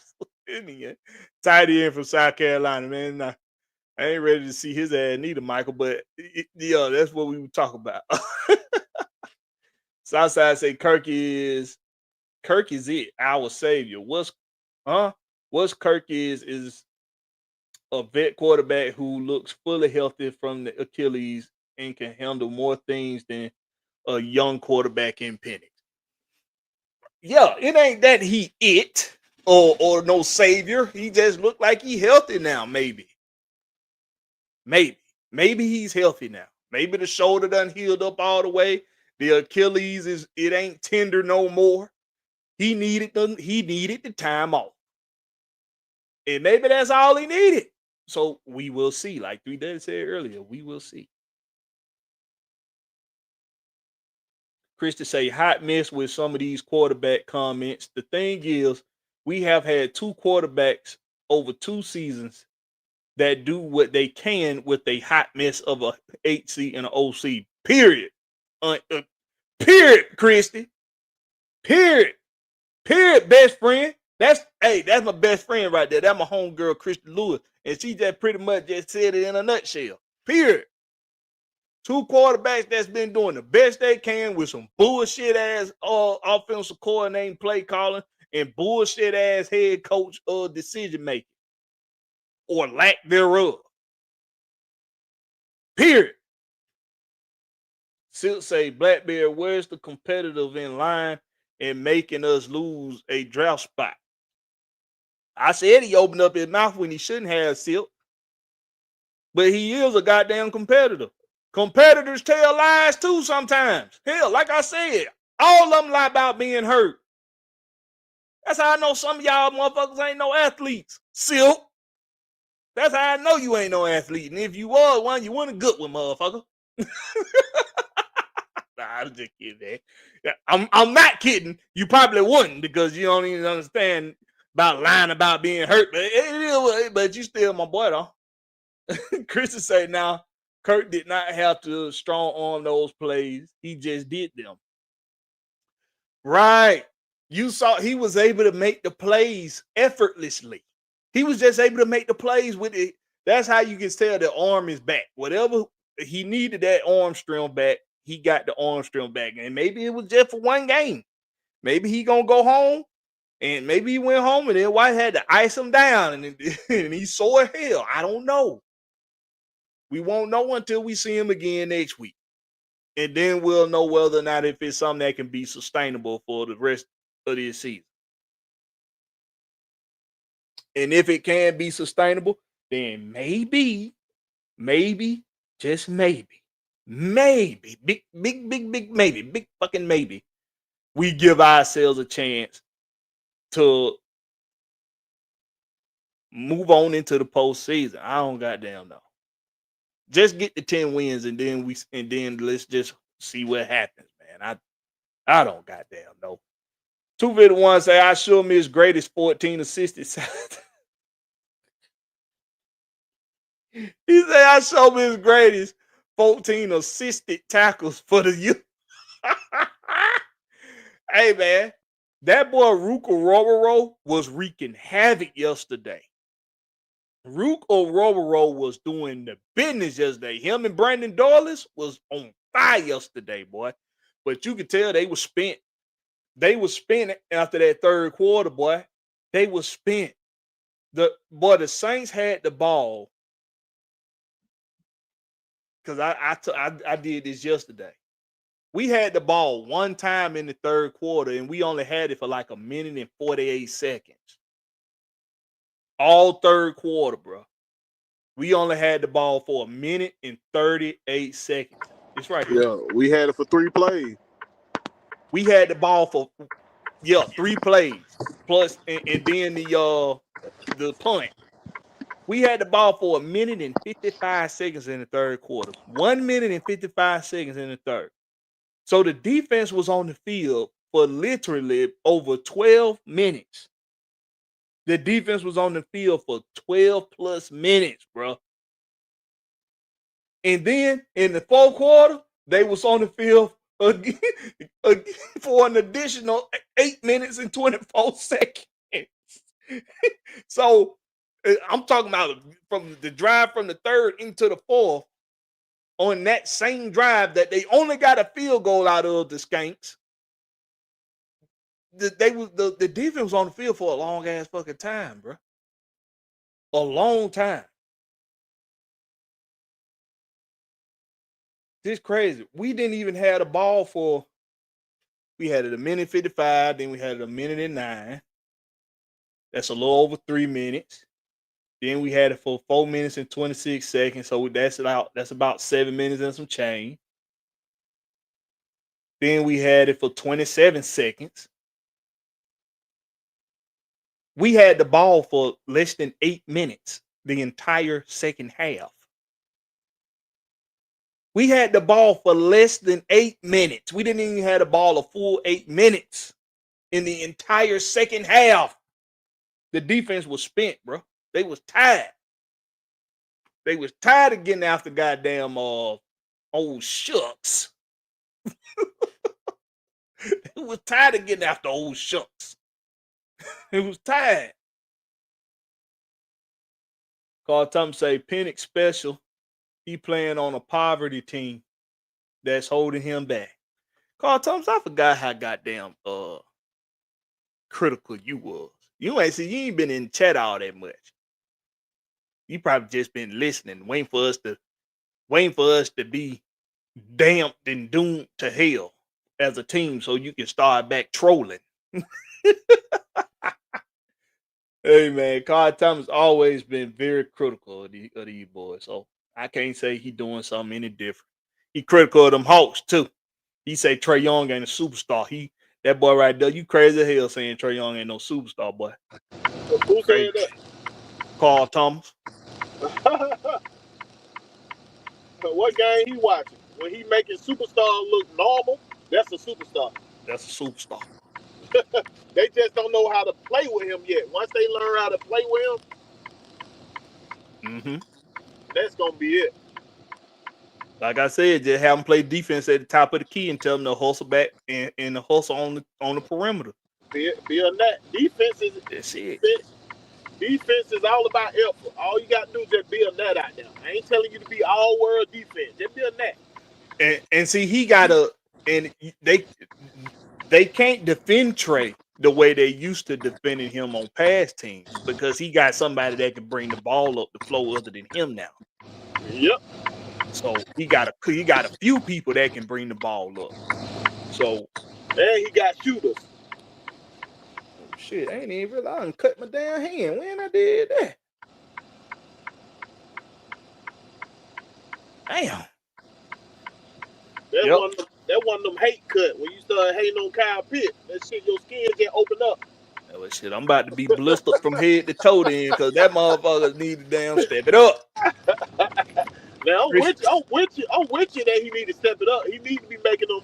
Simeon, tight end from South Carolina, man. I ain't ready to see his ass neither, Michael, but yeah, that's what we were talking about. Southside say Kirk is it, our savior. What's Kirk is a vet quarterback who looks fully healthy from the Achilles and can handle more things than a young quarterback in Penix. Yeah, it ain't that he or no savior. He just looked like he healthy now, maybe. Maybe he's healthy now. Maybe the shoulder done healed up all the way. The Achilles it ain't tender no more. He needed the time off. And maybe that's all he needed. So we will see. Like 3 Days said earlier, we will see. Christy say hot mess with some of these quarterback comments. The thing is, we have had 2 quarterbacks over 2 seasons that do what they can with a hot mess of a HC and an OC. Period. Period, Christy. Period. Best friend. That's my best friend right there. That's my homegirl, Christy Lewis. And she just pretty much just said it in a nutshell. Period. Two quarterbacks that's been doing the best they can with some bullshit ass offensive coordinating, play calling, and bullshit ass head coach decision making or lack thereof. Period. Silk say, Blackberry, where's the competitive in line and making us lose a draft spot? I said he opened up his mouth when he shouldn't have, Silk. But he is a goddamn competitor. Competitors tell lies too sometimes. Hell, like I said, all of them lie about being hurt. That's how I know some of y'all motherfuckers ain't no athletes. Silk. That's how I know you ain't no athlete. And if you was one, you weren't a good one, motherfucker. Nah, I'm just kidding, man. I'm not kidding. You probably wouldn't because you don't even understand about lying about being hurt. But you still my boy, though. Chris is saying now, Kurt did not have to strong arm those plays. He just did them. Right. You saw he was able to make the plays effortlessly. He was just able to make the plays with it. That's how you can tell the arm is back. Whatever he needed that arm strength back, he got the arm strength back. And maybe it was just for one game. Maybe he gonna go home. And maybe he went home and then White had to ice him down and he's sore as hell. I don't know. We won't know until we see him again next week. And then we'll know whether or not if it's something that can be sustainable for the rest of this season. And if it can be sustainable, then maybe, just maybe, big maybe, big fucking maybe, we give ourselves a chance to move on into the postseason. I don't goddamn know. Just get the 10 wins and then let's just see what happens, man. I don't goddamn know. 251 say I sure miss greatest 14 assisted. He said I sure miss greatest 14 assisted tackles for the youth. Hey man, that boy Rook Orororo was wreaking havoc yesterday. Rook Orororo was doing the business yesterday. Him and Brandon Doyles was on fire yesterday, boy. But you could tell they were spent. They were spent after that third quarter, boy. They were spent. The Saints had the ball. Because I did this yesterday. We had the ball one time in the third quarter, and we only had it for like a minute and 48 seconds. All third quarter, bro. We only had the ball for a minute and 38 seconds. It's right here. Yeah, we had it for 3 plays. We had the ball for 3 plays plus, and then the punt. We had the ball for a minute and 55 seconds in the third quarter. 1 minute and 55 seconds in the third. So the defense was on the field for literally over 12 minutes. The defense was on the field for 12 plus minutes, bro. And then in the fourth quarter, they was on the field again for an additional 8 minutes and 24 seconds. So I'm talking about from the drive from the third into the fourth on that same drive that they only got a field goal out of the Skanks. The defense was on the field for a long ass fucking time, bro. A long time. This crazy. We didn't even have the ball for. We had it a minute 55, then we had it a minute and 9. That's a little over 3 minutes. Then we had it for 4 minutes and 26 seconds. So that's about 7 minutes and some change. Then we had it for 27 seconds. We had the ball for less than 8 minutes, the entire second half. We had the ball for less than 8 minutes. We didn't even have the ball a full 8 minutes in the entire second half. The defense was spent, bro. They was tired. They was tired of getting after goddamn old shucks. It was tired of getting after old shucks. It was tired. Carl Thompson say Penix special. He playing on a poverty team. that's holding him back. Carl Thomas, I forgot how goddamn critical you was. You ain't been in chat all that much. You probably just been listening, waiting for us to be damped and doomed to hell as a team so you can start back trolling. Hey man, Carl Thomas always been very critical of these boys. So I can't say he doing something any different. He critical of them Hawks too. He say Trae Young ain't a superstar. That boy right there, you crazy as hell saying Trae Young ain't no superstar, boy. Who said that? Carl Thomas. What game he watching? When he making superstar look normal, that's a superstar. That's a superstar. They just don't know how to play with him yet. Once they learn how to play with him, that's gonna be it. Like I said, just have them play defense at the top of the key and tell them to hustle back and the hustle on the perimeter. Be a net. Defense is that's it. Defense is all about effort. All you got to do is just be a net out there. I ain't telling you to be all world defense. Just be a net. And see, he gotta, and they can't defend Trae the way they used to defending him on past teams because he got somebody that can bring the ball up the floor other than him now. Yep. So he got a few people that can bring the ball up. So and he got shooters. Shit, I ain't even realize I done cut my damn hand when I did that. Damn. That one of them hate cut when you start hating on Kyle Pitts. That shit, your skin get opened up. Oh shit, I'm about to be blistered from head to toe then because that motherfucker need to damn step it up. Now I'm with you that he need to step it up. He need to be making them,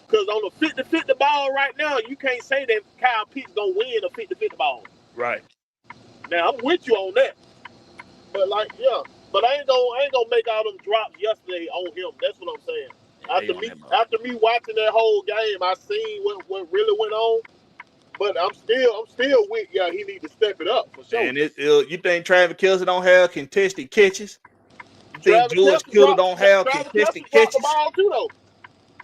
because on the 50-50 ball right now, you can't say that Kyle Pitts gonna win a 50-50 ball. Right. Now I'm with you on that. But but I ain't gonna make all them drops yesterday on him. That's what I'm saying. After me watching that whole game, I seen what really went on. But I'm still with you. He need to step it up for sure. And you think Travis Kelce don't have contested catches? You think George Kittle don't have contested catches? The ball too, though.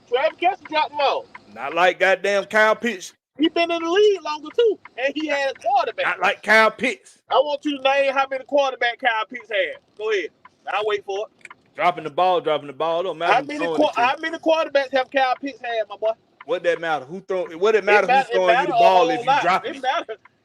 Travis Kelce dropped the ball. Not like goddamn Kyle Pitts. He been in the league longer too, and he had a quarterback. Not like Kyle Pitts. I want you to name how many quarterbacks Kyle Pitts had. Go ahead. I'll wait for it. Dropping the ball. Don't matter. How many quarterbacks have Kyle Pitts had, my boy? What that matter? What it matter who's throwing you the ball if you drop it?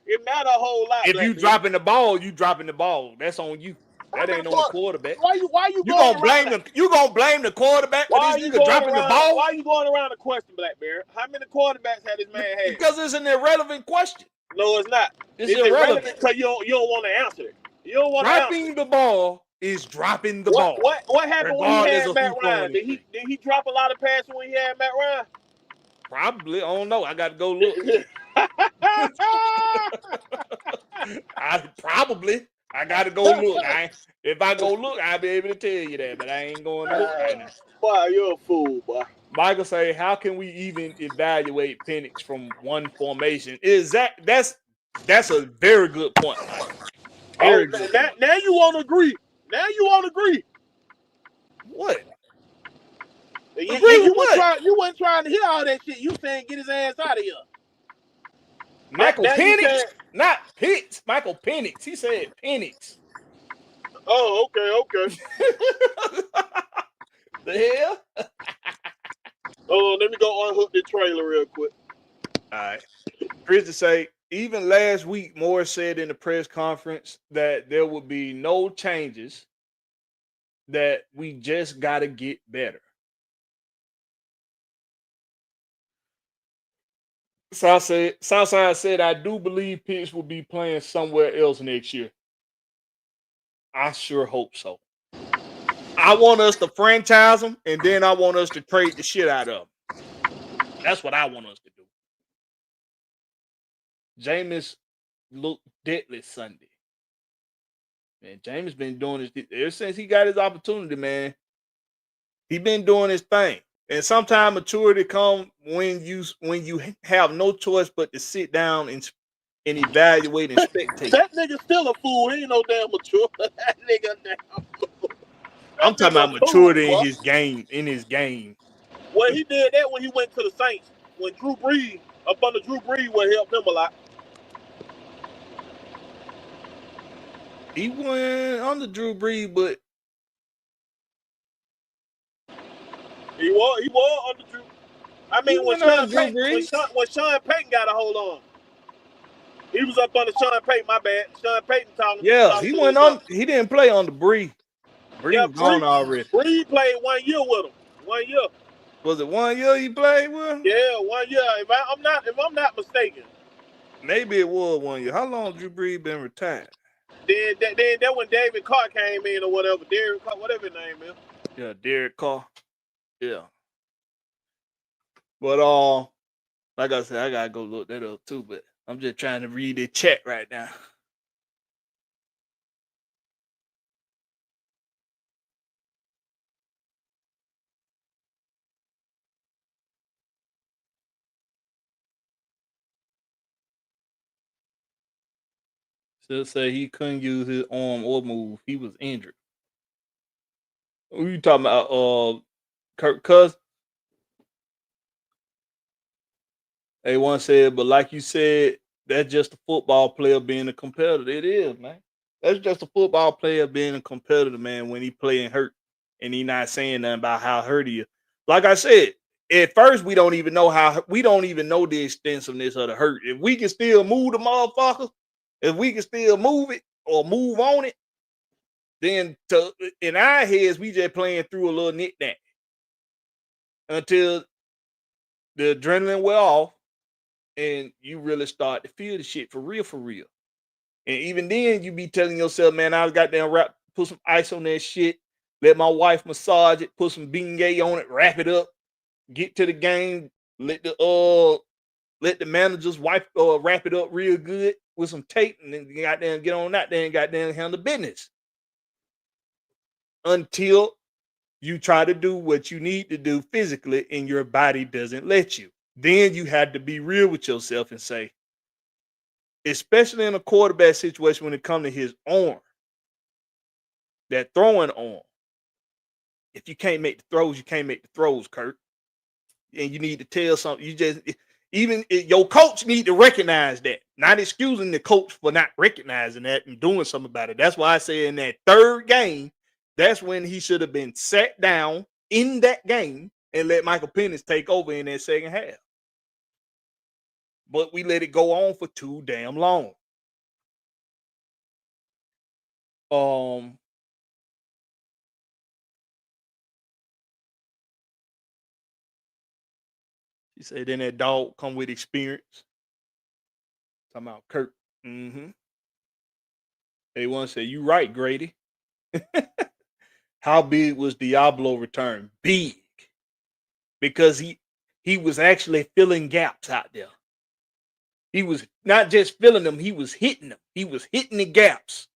It matter a whole lot. If you dropping the ball, you dropping the ball. That's on you. That ain't on the quarterback. Why you gonna blame them? You gonna blame the quarterback for this nigga dropping the ball? Why are you going around the question, Blackberry? How many quarterbacks had this man had? Because it's an irrelevant question. No, it's not. It's irrelevant because you don't want to answer it. You don't want to answer. Dropping the ball is dropping the ball. What happened when he had Matt Ryan? Did he drop a lot of passes when he had Matt Ryan? Probably. I don't know. I got to go look. I got to go look. If I go look, I'll be able to tell you that, but I ain't going to look right now. Boy, you're a fool, boy. Michael say, how can we even evaluate Penix from one formation? That's a very good point. Very good. Now you want to agree. What? You weren't trying to hear all that shit. You saying get his ass out of here. Michael Penix, not Pitts. Michael Penix. He said Penix. Oh, okay. The hell? Oh, let me go unhook the trailer real quick. All right. Chris to say, even last week, Morris said in the press conference that there would be no changes, that we just got to get better. Southside said, I do believe Pitts will be playing somewhere else next year. I sure hope so. I want us to franchise him, and then I want us to trade the shit out of him. That's what I want us to do. Jameis looked deadly Sunday. Man, Jameis been doing this ever since he got his opportunity, man. He been doing his thing. And sometimes maturity comes when you have no choice but to sit down and evaluate and spectate. That nigga still a fool. He ain't no damn mature. That nigga damn fool. I'm talking about maturity in his game. Well, he did that when he went to the Saints. When Drew Brees, up under Drew Brees, would help him a lot. He went under Drew Brees, but He was under Drew. I he mean, when went under Sean Drew Payton, Brees. when Sean Payton got a hold on, he was up under Sean Payton. My bad. Sean Payton taught him. Yeah, Taught him he to went his on. He didn't play under Brees. Brees Yeah, was gone already. Brees played 1 year with him. 1 year. Was it 1 year he played with him? Yeah, 1 year. If I'm not mistaken. Maybe it was 1 year. How long Drew Brees been retired? Then that when David Carr came in or whatever, Derek Carr, whatever his name is. Yeah, Derek Carr. Yeah. But like I said, I gotta go look that up too. But I'm just trying to read the chat right now. Still say he couldn't use his arm or move. He was injured. Who you talking about? Kirk Cousins. They once said, but like you said, that's just a football player being a competitor. It is, man. That's just a football player being a competitor, man, when he playing hurt and he not saying nothing about how hurt he is. Like I said, at first we don't even know the extensiveness of the hurt. If we can still move the motherfucker, if we can still move it or move on it, then in our heads, we just playing through a little knick-knack until the adrenaline wear off and you really start to feel the shit for real, for real. And even then, you be telling yourself, man, I got down put some ice on that shit, let my wife massage it, put some Bengay on it, wrap it up, get to the game, let the manager's wife wrap it up real good with some tape, and then goddamn get on that there and goddamn handle business. Until you try to do what you need to do physically and your body doesn't let you. Then you had to be real with yourself and say, especially in a quarterback situation when it comes to his arm, that throwing arm, if you can't make the throws, you can't make the throws, Kurt. And you need to tell something. Your coach need to recognize that. Not excusing the coach for not recognizing that and doing something about it. That's why I say in that third game, that's when he should have been sat down in that game and let Michael Penix take over in that second half. But we let it go on for too damn long. She said, then that dog come with experience. Talking about Kurt. Mm-hmm. They want to say, you right, Grady. How big was Diablo return? Big. Because he was actually filling gaps out there. He was not just filling them, he was hitting them. He was hitting the gaps.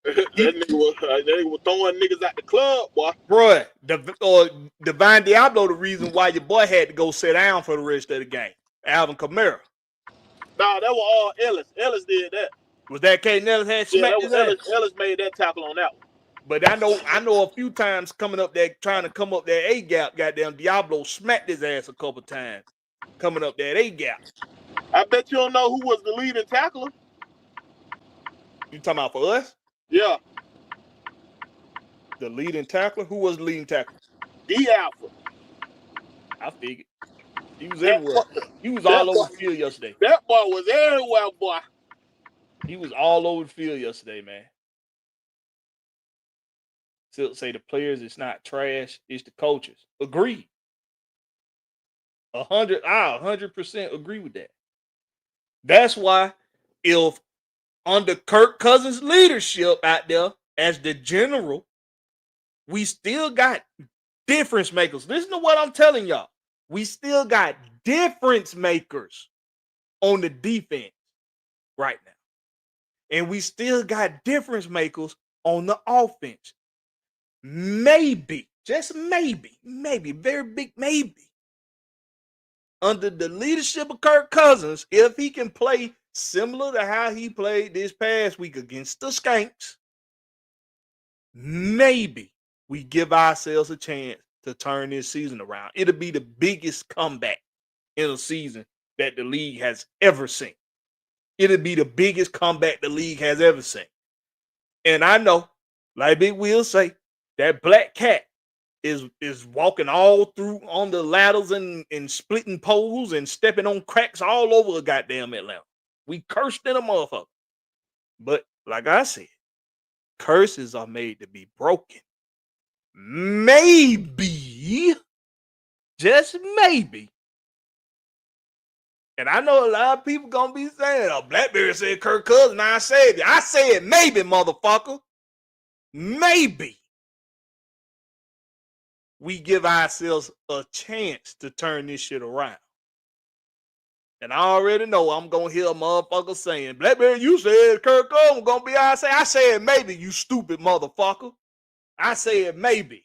that nigga was throwing niggas out the club, boy. Bruh, Divine Diablo, the reason why your boy had to go sit down for the rest of the game. Alvin Kamara. Nah, that was all Ellis. Ellis did that. Was that Caden Ellis had smacked his ass? Ellis made that tackle on that one. But I know a few times coming up there, trying to come up that A gap, goddamn Diablo smacked his ass a couple times. Coming up that A gap. I bet you don't know who was the leading tackler. You talking about for us? Yeah. The leading tackler? Who was the leading tackler? D Alpha. I figured. He was everywhere. He was all over the field yesterday. That boy was everywhere, boy. He was all over the field yesterday, man. Still say the players, it's not trash, it's the coaches. Agree. 100% agree with that. That's why if under Kirk Cousins' leadership out there as the general, we still got difference makers. Listen to what I'm telling y'all. We still got difference makers on the defense right now. And we still got difference makers on the offense. Maybe, just maybe, very big maybe. Under the leadership of Kirk Cousins, if he can play similar to how he played this past week against the Skanks, maybe we give ourselves a chance to turn this season around. It'll be the biggest comeback in a season that the league has ever seen. It'll be the biggest comeback the league has ever seen. And I know, like Big Will say, that black cat is walking all through on the ladders and splitting poles and stepping on cracks all over goddamn Atlanta. We cursed in a motherfucker. But like I said, curses are made to be broken. Maybe, just maybe. And I know a lot of people gonna be saying, "Oh, Blakberry said Kirk Cousins, I said it." I said maybe, motherfucker. Maybe we give ourselves a chance to turn this shit around. And I already know I'm gonna hear a motherfucker saying, "Blakberry, you said Kirk Cousins gonna be I said maybe, you stupid motherfucker. I said maybe."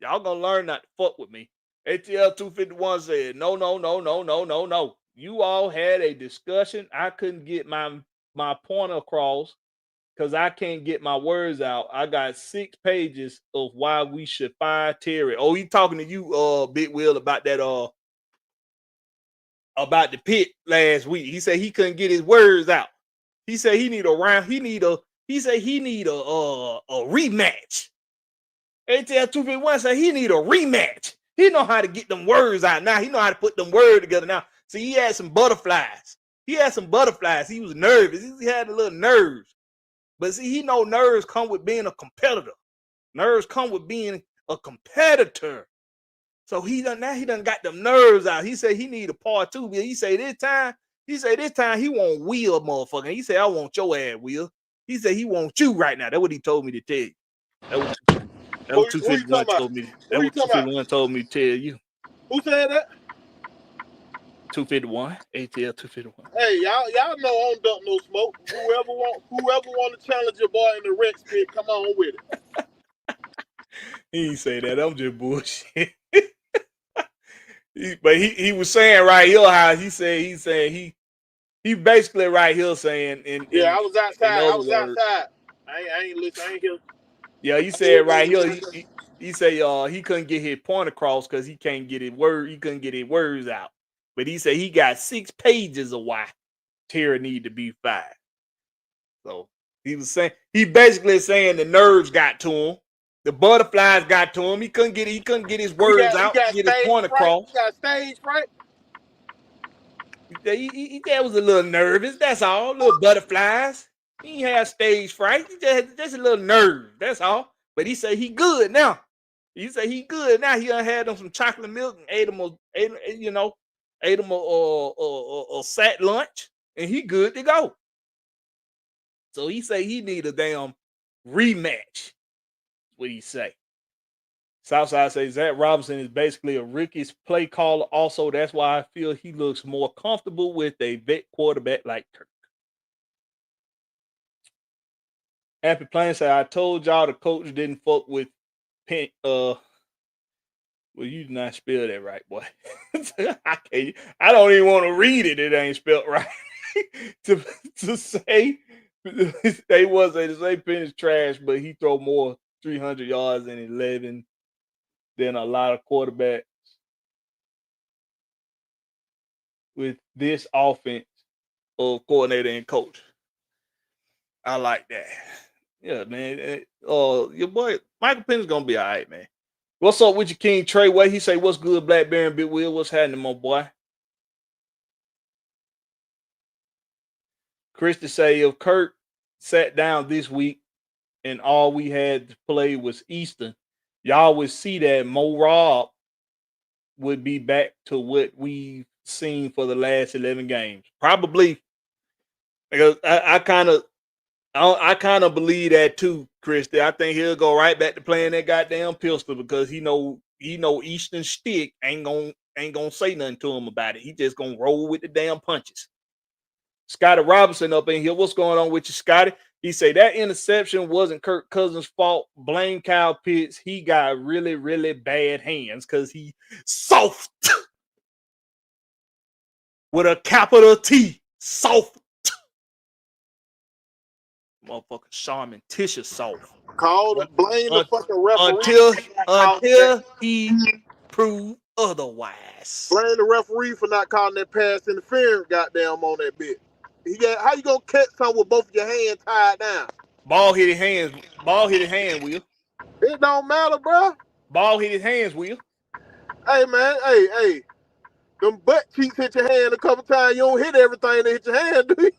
Y'all gonna learn not to fuck with me. ATL 251 said, no. You all had a discussion. I couldn't get my point across because I can't get my words out. I got 6 pages of why we should fire Terry. Oh, he talking to you, Big Will, about that about the pit last week. He said he couldn't get his words out. He said he need a rematch. ATL 251 said he need a rematch. He know how to get them words out now. He know how to put them words together now. See, he had some butterflies. He was nervous. He had a little nerves. But see, he know nerves come with being a competitor. Nerves come with being a competitor. So he done got them nerves out. He said he need a part 2. He say this time he want Will, motherfucker. He said, I want your ass, Will. He said he wants you right now. That's what he told me to tell you. That was 251 told me. That was 251 told me to tell you. Who said that? 251, ATL 251. Hey, y'all know I don't dump no smoke. Whoever want to challenge your boy in the Rex pit, come on with it. He ain't say that. I'm just bullshit. But he was saying right here how he basically right here saying I was outside. I ain't listen. I ain't here. Yeah, he said right here. He said he couldn't get his point across because he couldn't get his words out. But he said he got 6 pages of why Terry need to be fired. So he basically saying the nerves got to him, the butterflies got to him. He couldn't get his words out, get his point across. He got stage fright. He was a little nervous. That's all. Little butterflies. He had stage fright. He just a little nerve. That's all. But he said he good now. He done had him some chocolate milk and ate him a sat lunch, and he good to go. So he say he need a damn rematch. What he say? Southside says Zach Robinson is basically a rookie's play caller. Also, that's why I feel he looks more comfortable with a vet quarterback like Kirk. Happy Plain said, I told y'all the coach didn't fuck with Penn. Well, you did not spell that right, boy. I don't even want to read it. It ain't spelled right. to say they say Penn is trash, but he throw more 300 yards in 11 than a lot of quarterbacks with this offense of coordinator and coach. I like that. Yeah, man. Your boy Michael Penix gonna be all right, man. What's up with your King Treyway? He say, "What's good, Blakberry and Big Will? What's happening, my boy?" Christy say, if Kurt sat down this week and all we had to play was Eastern, y'all would see that Mo Rob would be back to what we've seen for the last 11 games. Probably, because I kind of believe that too, Christy. I think he'll go right back to playing that goddamn pistol because he know Eastern stick ain't gonna say nothing to him about it. He just gonna roll with the damn punches. Scotty Robinson up in here. What's going on with you, Scotty? He say that interception wasn't Kirk Cousins' fault. Blame Kyle Pitts. He got really, really bad hands because he soft with a capital T. Soft. motherfucking Charmin tissue soft. Blame the fucking referee. Until he prove otherwise. Blame the referee for not calling that pass interference goddamn on that bit. How you gonna catch something with both of your hands tied down? Ball hit his hands, Will. It don't matter, bro. Ball hit his hands, Will. Hey, man, hey. Them butt cheeks hit your hand a couple times. You don't hit everything that hit your hand, do you?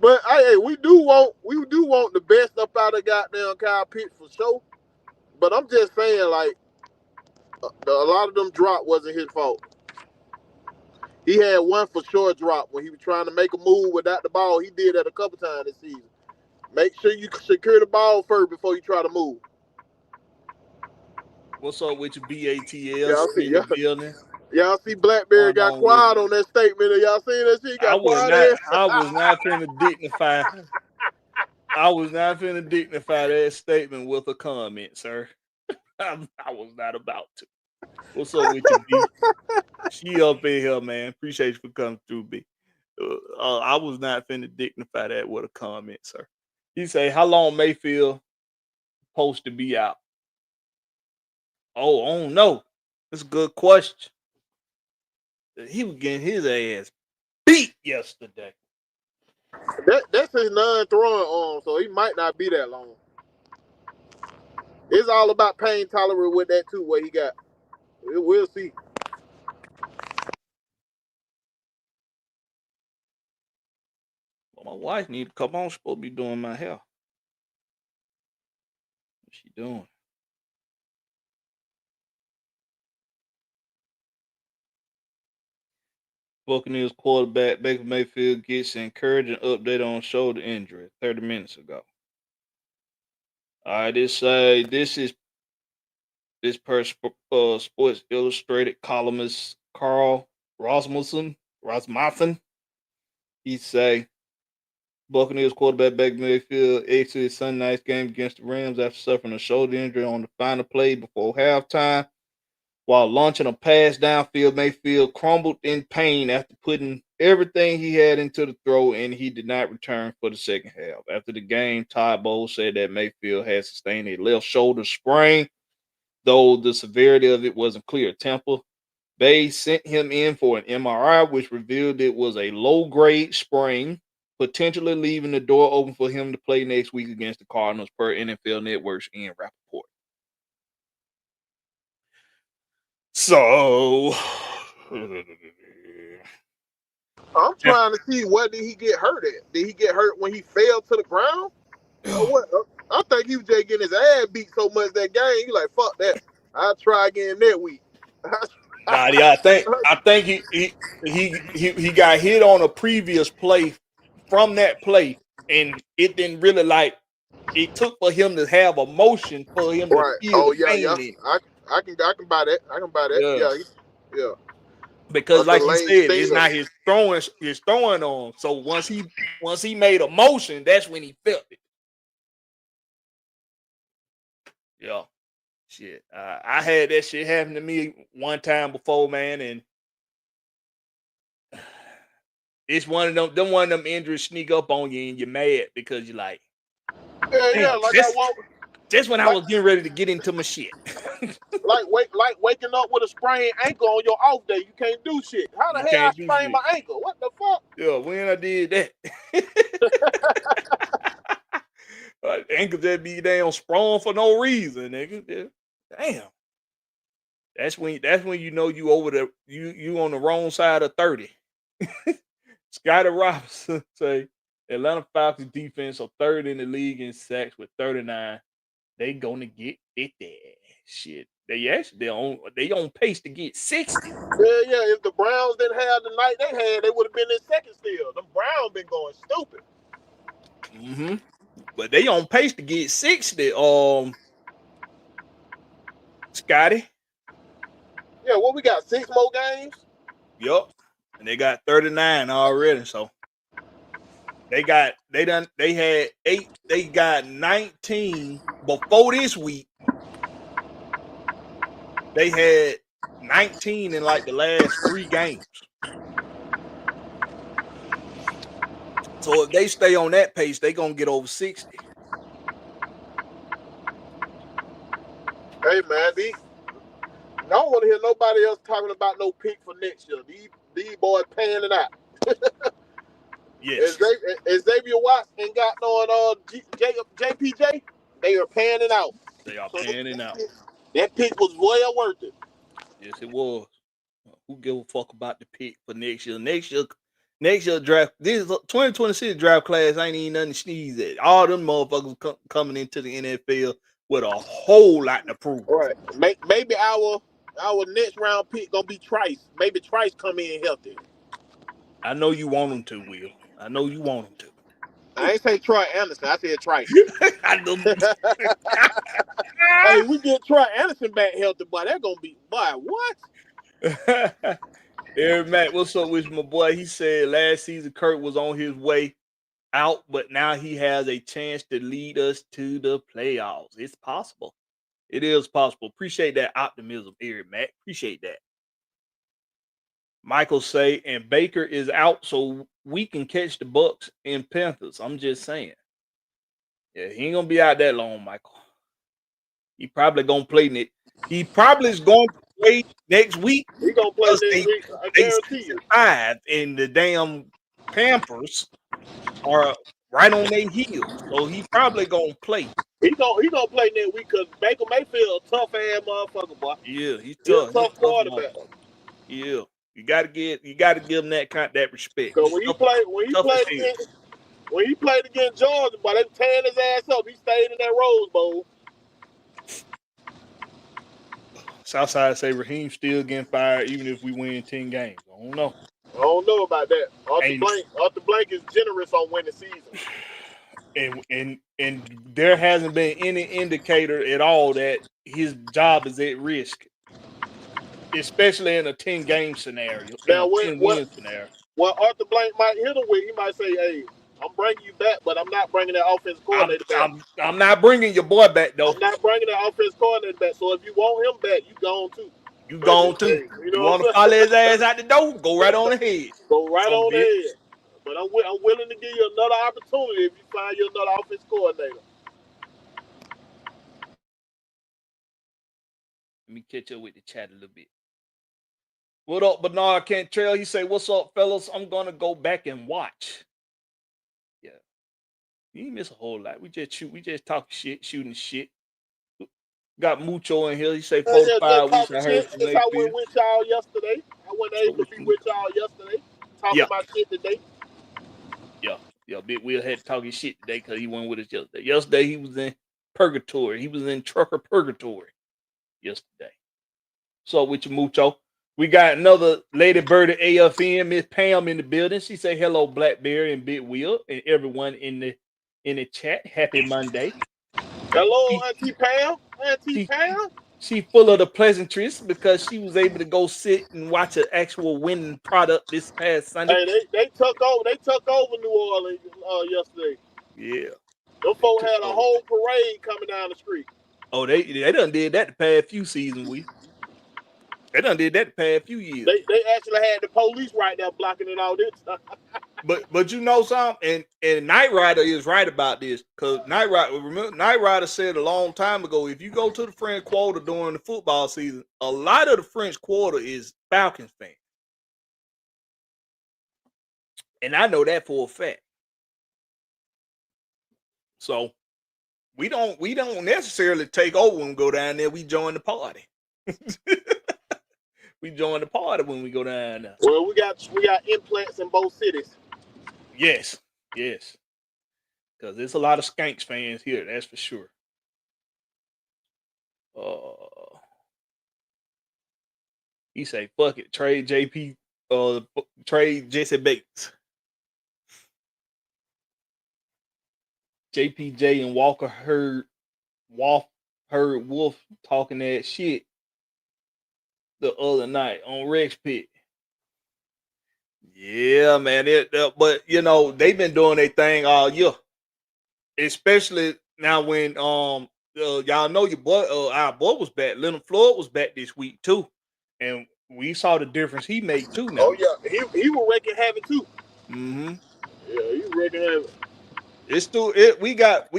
But hey, we do want the best up out of goddamn Kyle Pitts for sure. But I'm just saying, like, a lot of them drop wasn't his fault. He had one for sure drop when he was trying to make a move without the ball. He did that a couple times this season. Make sure you secure the ball first before you try to move. What's up with your BATL in the building? Y'all see Blakberry got quiet on that statement. Y'all seen that shit? I was not finna dignify. I was not finna dignify that statement with a comment, sir. I was not about to. What's up with you, B? She up in here, man. Appreciate you for coming through, B. I was not finna dignify that with a comment, sir. He say, how long Mayfield supposed to be out? Oh, I don't know. That's a good question. He was getting his ass beat yesterday. That's his non-throwing arm, so he might not be that long. It's all about pain tolerance with that too. What he got, we'll see. Well, my wife need to come on. She's supposed to be doing my hair. What's she doing? Buccaneers quarterback Baker Mayfield gets an encouraging update on shoulder injury 30 minutes ago. All right, this per Sports Illustrated columnist Carl Rasmussen. He say Buccaneers quarterback Baker Mayfield exited Sunday night's game against the Rams after suffering a shoulder injury on the final play before halftime. While launching a pass downfield, Mayfield crumbled in pain after putting everything he had into the throw, and he did not return for the second half. After the game, Todd Bowles said that Mayfield had sustained a left shoulder sprain, though the severity of it wasn't clear. Tampa Bay sent him in for an MRI, which revealed it was a low-grade sprain, potentially leaving the door open for him to play next week against the Cardinals, per NFL Network's Ian Rappaport. So, I'm trying to see what did he get hurt at? Did he get hurt when he fell to the ground? Or what? I think he was just getting his ass beat so much that game. He like, fuck that. I'll try again that week. I think he got hit on a previous play from that play, and it didn't really it took for him to have a motion for him to feel pain. I can buy that. I can buy that. Yeah. Because like you said, it's not his throwing on. So once he made a motion, that's when he felt it. Yeah. Shit. I had that shit happen to me one time before, man, and it's one of them injuries sneak up on you and you're mad because you're like, just when I was getting ready to get into my shit. like waking up with a sprained ankle on your off day. You can't do shit. How the hell I sprained my ankle? What the fuck? Yeah, when I did that. Ankle just be damn sprung for no reason, nigga. Damn. That's when you know you over you on the wrong side of 30. Scotty Robinson say Atlanta Falcons defense are third in the league in sacks with 39. They gonna get 50. Shit. They on pace to get 60. Yeah. If the Browns didn't have the night they had, they would have been in second still. The Browns been going stupid. Mm-hmm. But they on pace to get 60. Scotty. Yeah, what we got? 6 more games? Yup. And they got 39 already. So they had 8. They got 19 before this week. They had 19 in like the last 3 games. So if they stay on that pace, they gonna get over 60. Hey man, I don't want to hear nobody else talking about no pick for next year. These boys paying it out. Yes. Xavier Watts ain't got no JPJ. They are paying it out. They are paying it out. That pick was well worth it. Yes, it was. Who give a fuck about the pick for next year? Next year draft. This 2026 draft class ain't even nothing to sneeze at. All them motherfuckers coming into the NFL with a whole lot to prove. All right. Maybe our next round pick gonna be Trice. Maybe Trice come in healthy. I know you want him to, Will. I know you want him to. I ain't say Troy Anderson. I said Trice. I know. Hey, we get Troy Anderson back healthy, boy. That gonna be, boy, what? Eric Mack, what's up with my boy? He said last season Kurt was on his way out, but now he has a chance to lead us to the playoffs. It's possible. It is possible. Appreciate that optimism, Eric Mack. Appreciate that. Michael say, and Baker is out, so we can catch the Bucks and Panthers. I'm just saying. Yeah, he ain't gonna be out that long, Michael. He probably gonna play it. He probably is going to play next week. He gonna play next week. I guarantee you. And the damn Pampers are right on their heels, so he probably gonna play. He gonna play next week because Baker Mayfield a tough ass motherfucker, boy. Yeah, he's tough. He's a tough quarterback. Yeah, you gotta give him that respect. So when he played against Georgia, boy, they tearing his ass up. He stayed in that Rose Bowl. Southside say Raheem still getting fired even if we win 10 games. I don't know. I don't know about that. Arthur Blank is generous on winning season. And there hasn't been any indicator at all that his job is at risk, especially in a 10-game scenario. Now, what Arthur Blank might hit him with, he might say, "Hey, I'm bringing you back, but I'm not bringing that offensive coordinator back. I'm not bringing your boy back, though. I'm not bringing that offensive coordinator back. So if you want him back, you gone too. You gone too. You want to follow his ass out the door? Go right on ahead. Go right on ahead. But I'm willing to give you another opportunity if you find you another offensive coordinator. Let me catch up with the chat a little bit. What up, Bernard Cantrell? He say, "What's up, fellas? I'm gonna go back and watch." Yeah, you ain't miss a whole lot. We just talk shit, shooting shit. Got Mucho in here. He say 4 to 5 weeks. I heard from That's how I went with y'all yesterday. I wasn't able to be with y'all yesterday. Talking about shit today. Yeah. Big Will had to talk his shit today because he wasn't with us yesterday. Yesterday he was in purgatory. He was in trucker purgatory yesterday. So with you, Mucho. We got another Lady Bird at AFN, Miss Pam in the building. She say hello, Blackberry and Big Will, and everyone in the chat. Happy Monday. Hello, Auntie Pam. Auntie Pam. She full of the pleasantries because she was able to go sit and watch an actual winning product this past Sunday. Hey, they took over New Orleans yesterday. Yeah. Those folks had a whole parade coming down the street. Oh, they done did that the past few seasons. They done did that the past few years. They actually had the police right there blocking it all this time. But you know something, and Knight Rider is right about this, because Knight Rider said a long time ago, if you go to the French Quarter during the football season, a lot of the French Quarter is Falcons fans. And I know that for a fact. So we don't necessarily take over when we go down there. We join the party. We join the party when we go down there. Well, we got implants in both cities. Yes. Because there's a lot of Skanks fans here, that's for sure. He say, fuck it, trade Jesse Bates. JPJ and Walker heard Wolf talking that shit the other night on Rex Pit. Yeah, man. But you know, they've been doing their thing all year. Especially now when y'all know your boy, our boy was back. Leonard Floyd was back this week too. And we saw the difference he made too now. Oh yeah, he was wrecking havoc too. Mm-hmm. Yeah, he wreaking havoc. It's still it. We got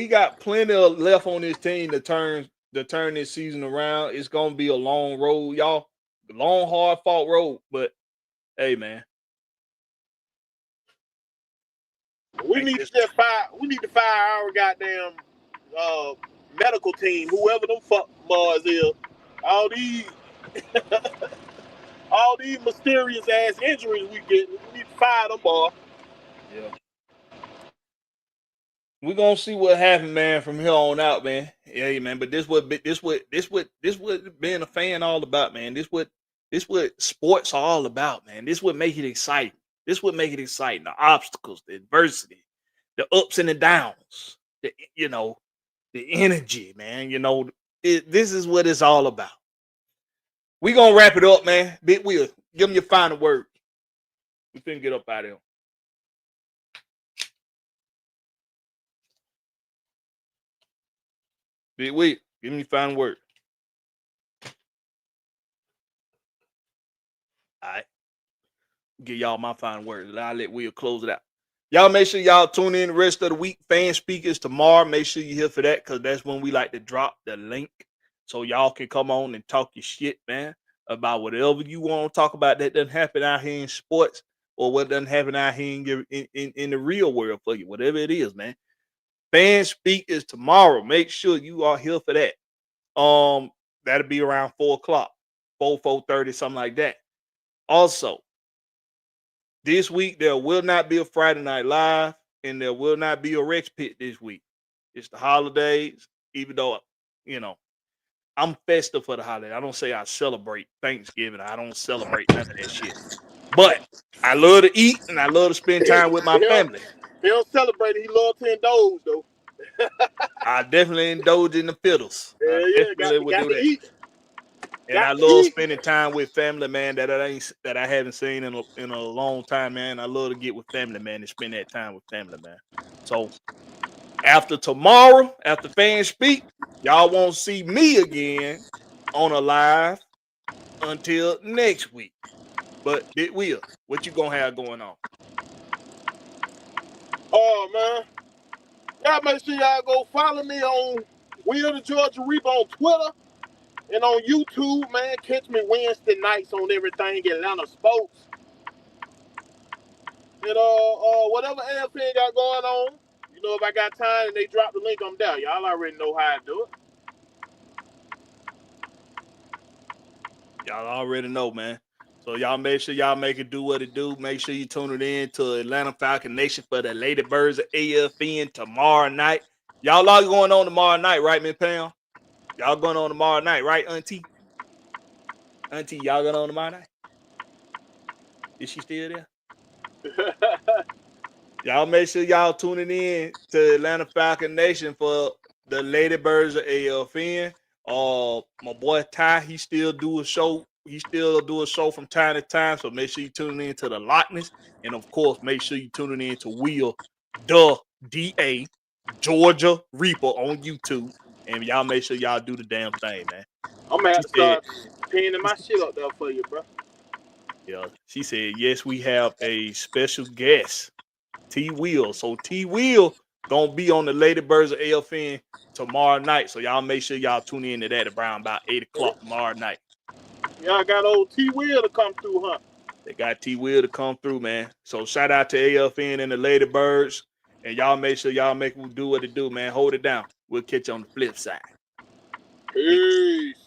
plenty of left on this team to turn this season around. It's gonna be a long road, y'all. Long, hard fought road. But hey, man, We need to fire our goddamn medical team, whoever them fuck boys is. All these all these mysterious ass injuries we get. We need to fire them boys. yeah. We're gonna see what happens, man, from here on out, man. Yeah, man. But this what being a fan all about, man. This what sports are all about, man. This what make it exciting. This what make it exciting. The obstacles, the adversity, the ups and the downs, the the energy, man. This is what it's all about. We gonna wrap it up, man. Big Will, give them your final word. We finna get up out of here. Big Will, give me your final word. All right. Give y'all my final word. I'll let Will close it out. Y'all make sure y'all tune in the rest of the week. Fan Speakers tomorrow. Make sure you're here for that because that's when we like to drop the link so y'all can come on and talk your shit, man, about whatever you want to talk about that doesn't happen out here in sports or what doesn't happen out here in the real world for you, whatever it is, man. Fan Speakers tomorrow. Make sure you are here for that. That'll be around 4:00, 4:30, something like that. Also, this week, there will not be a Friday Night Live, and there will not be a Rex Pit this week. It's the holidays, even though, I'm festive for the holiday. I don't say I celebrate Thanksgiving. I don't celebrate none of that shit. But I love to eat, and I love to spend time with my family. He don't celebrate it. He loves to indulge, though. I definitely indulge in the fiddles. I definitely would do that. Eat. And I love spending time with family, man, that I haven't seen in a long time, man. I love to get with family, man, and spend that time with family, man. So after tomorrow, after Fans Speak, y'all won't see me again on a live until next week. But Big Will, what you gonna have going on? Oh man, y'all make sure y'all go follow me on Will the Georgia Reaper on Twitter. And on YouTube, man, catch me Wednesday nights on everything Atlanta sports. And whatever AFN got going on, if I got time and they drop the link, I'm down. Y'all already know how to do it. Y'all already know, man. So y'all make sure y'all make it do what it do. Make sure you tune it in to Atlanta Falcon Nation for the Lady Birds of AFN tomorrow night. Y'all are going on tomorrow night, right, Miss Pam? Y'all going on tomorrow night, right, Auntie? Auntie, y'all going on tomorrow night? Is she still there? Y'all make sure y'all tuning in to Atlanta Falcon Nation for the Lady Birds of AFN. My boy Ty, he still do a show. He still do a show from time to time. So make sure you tune in to the Lockness. And of course, make sure you tuning in to Will the DA Georgia Reaper on YouTube. And y'all make sure y'all do the damn thing, man. I'm gonna have to start pinning my shit up there for you, bro. Yeah, she said, yes, we have a special guest, T Will. So T Will gonna be on the Lady Birds of AFN tomorrow night. So y'all make sure y'all tune in to that around about 8:00 tomorrow night. Y'all got old T Will to come through, huh? They got T Will to come through, man. So shout out to AFN and the Lady Birds. And y'all make sure y'all make them do what it do, man. Hold it down. We'll catch you on the flip side. Peace.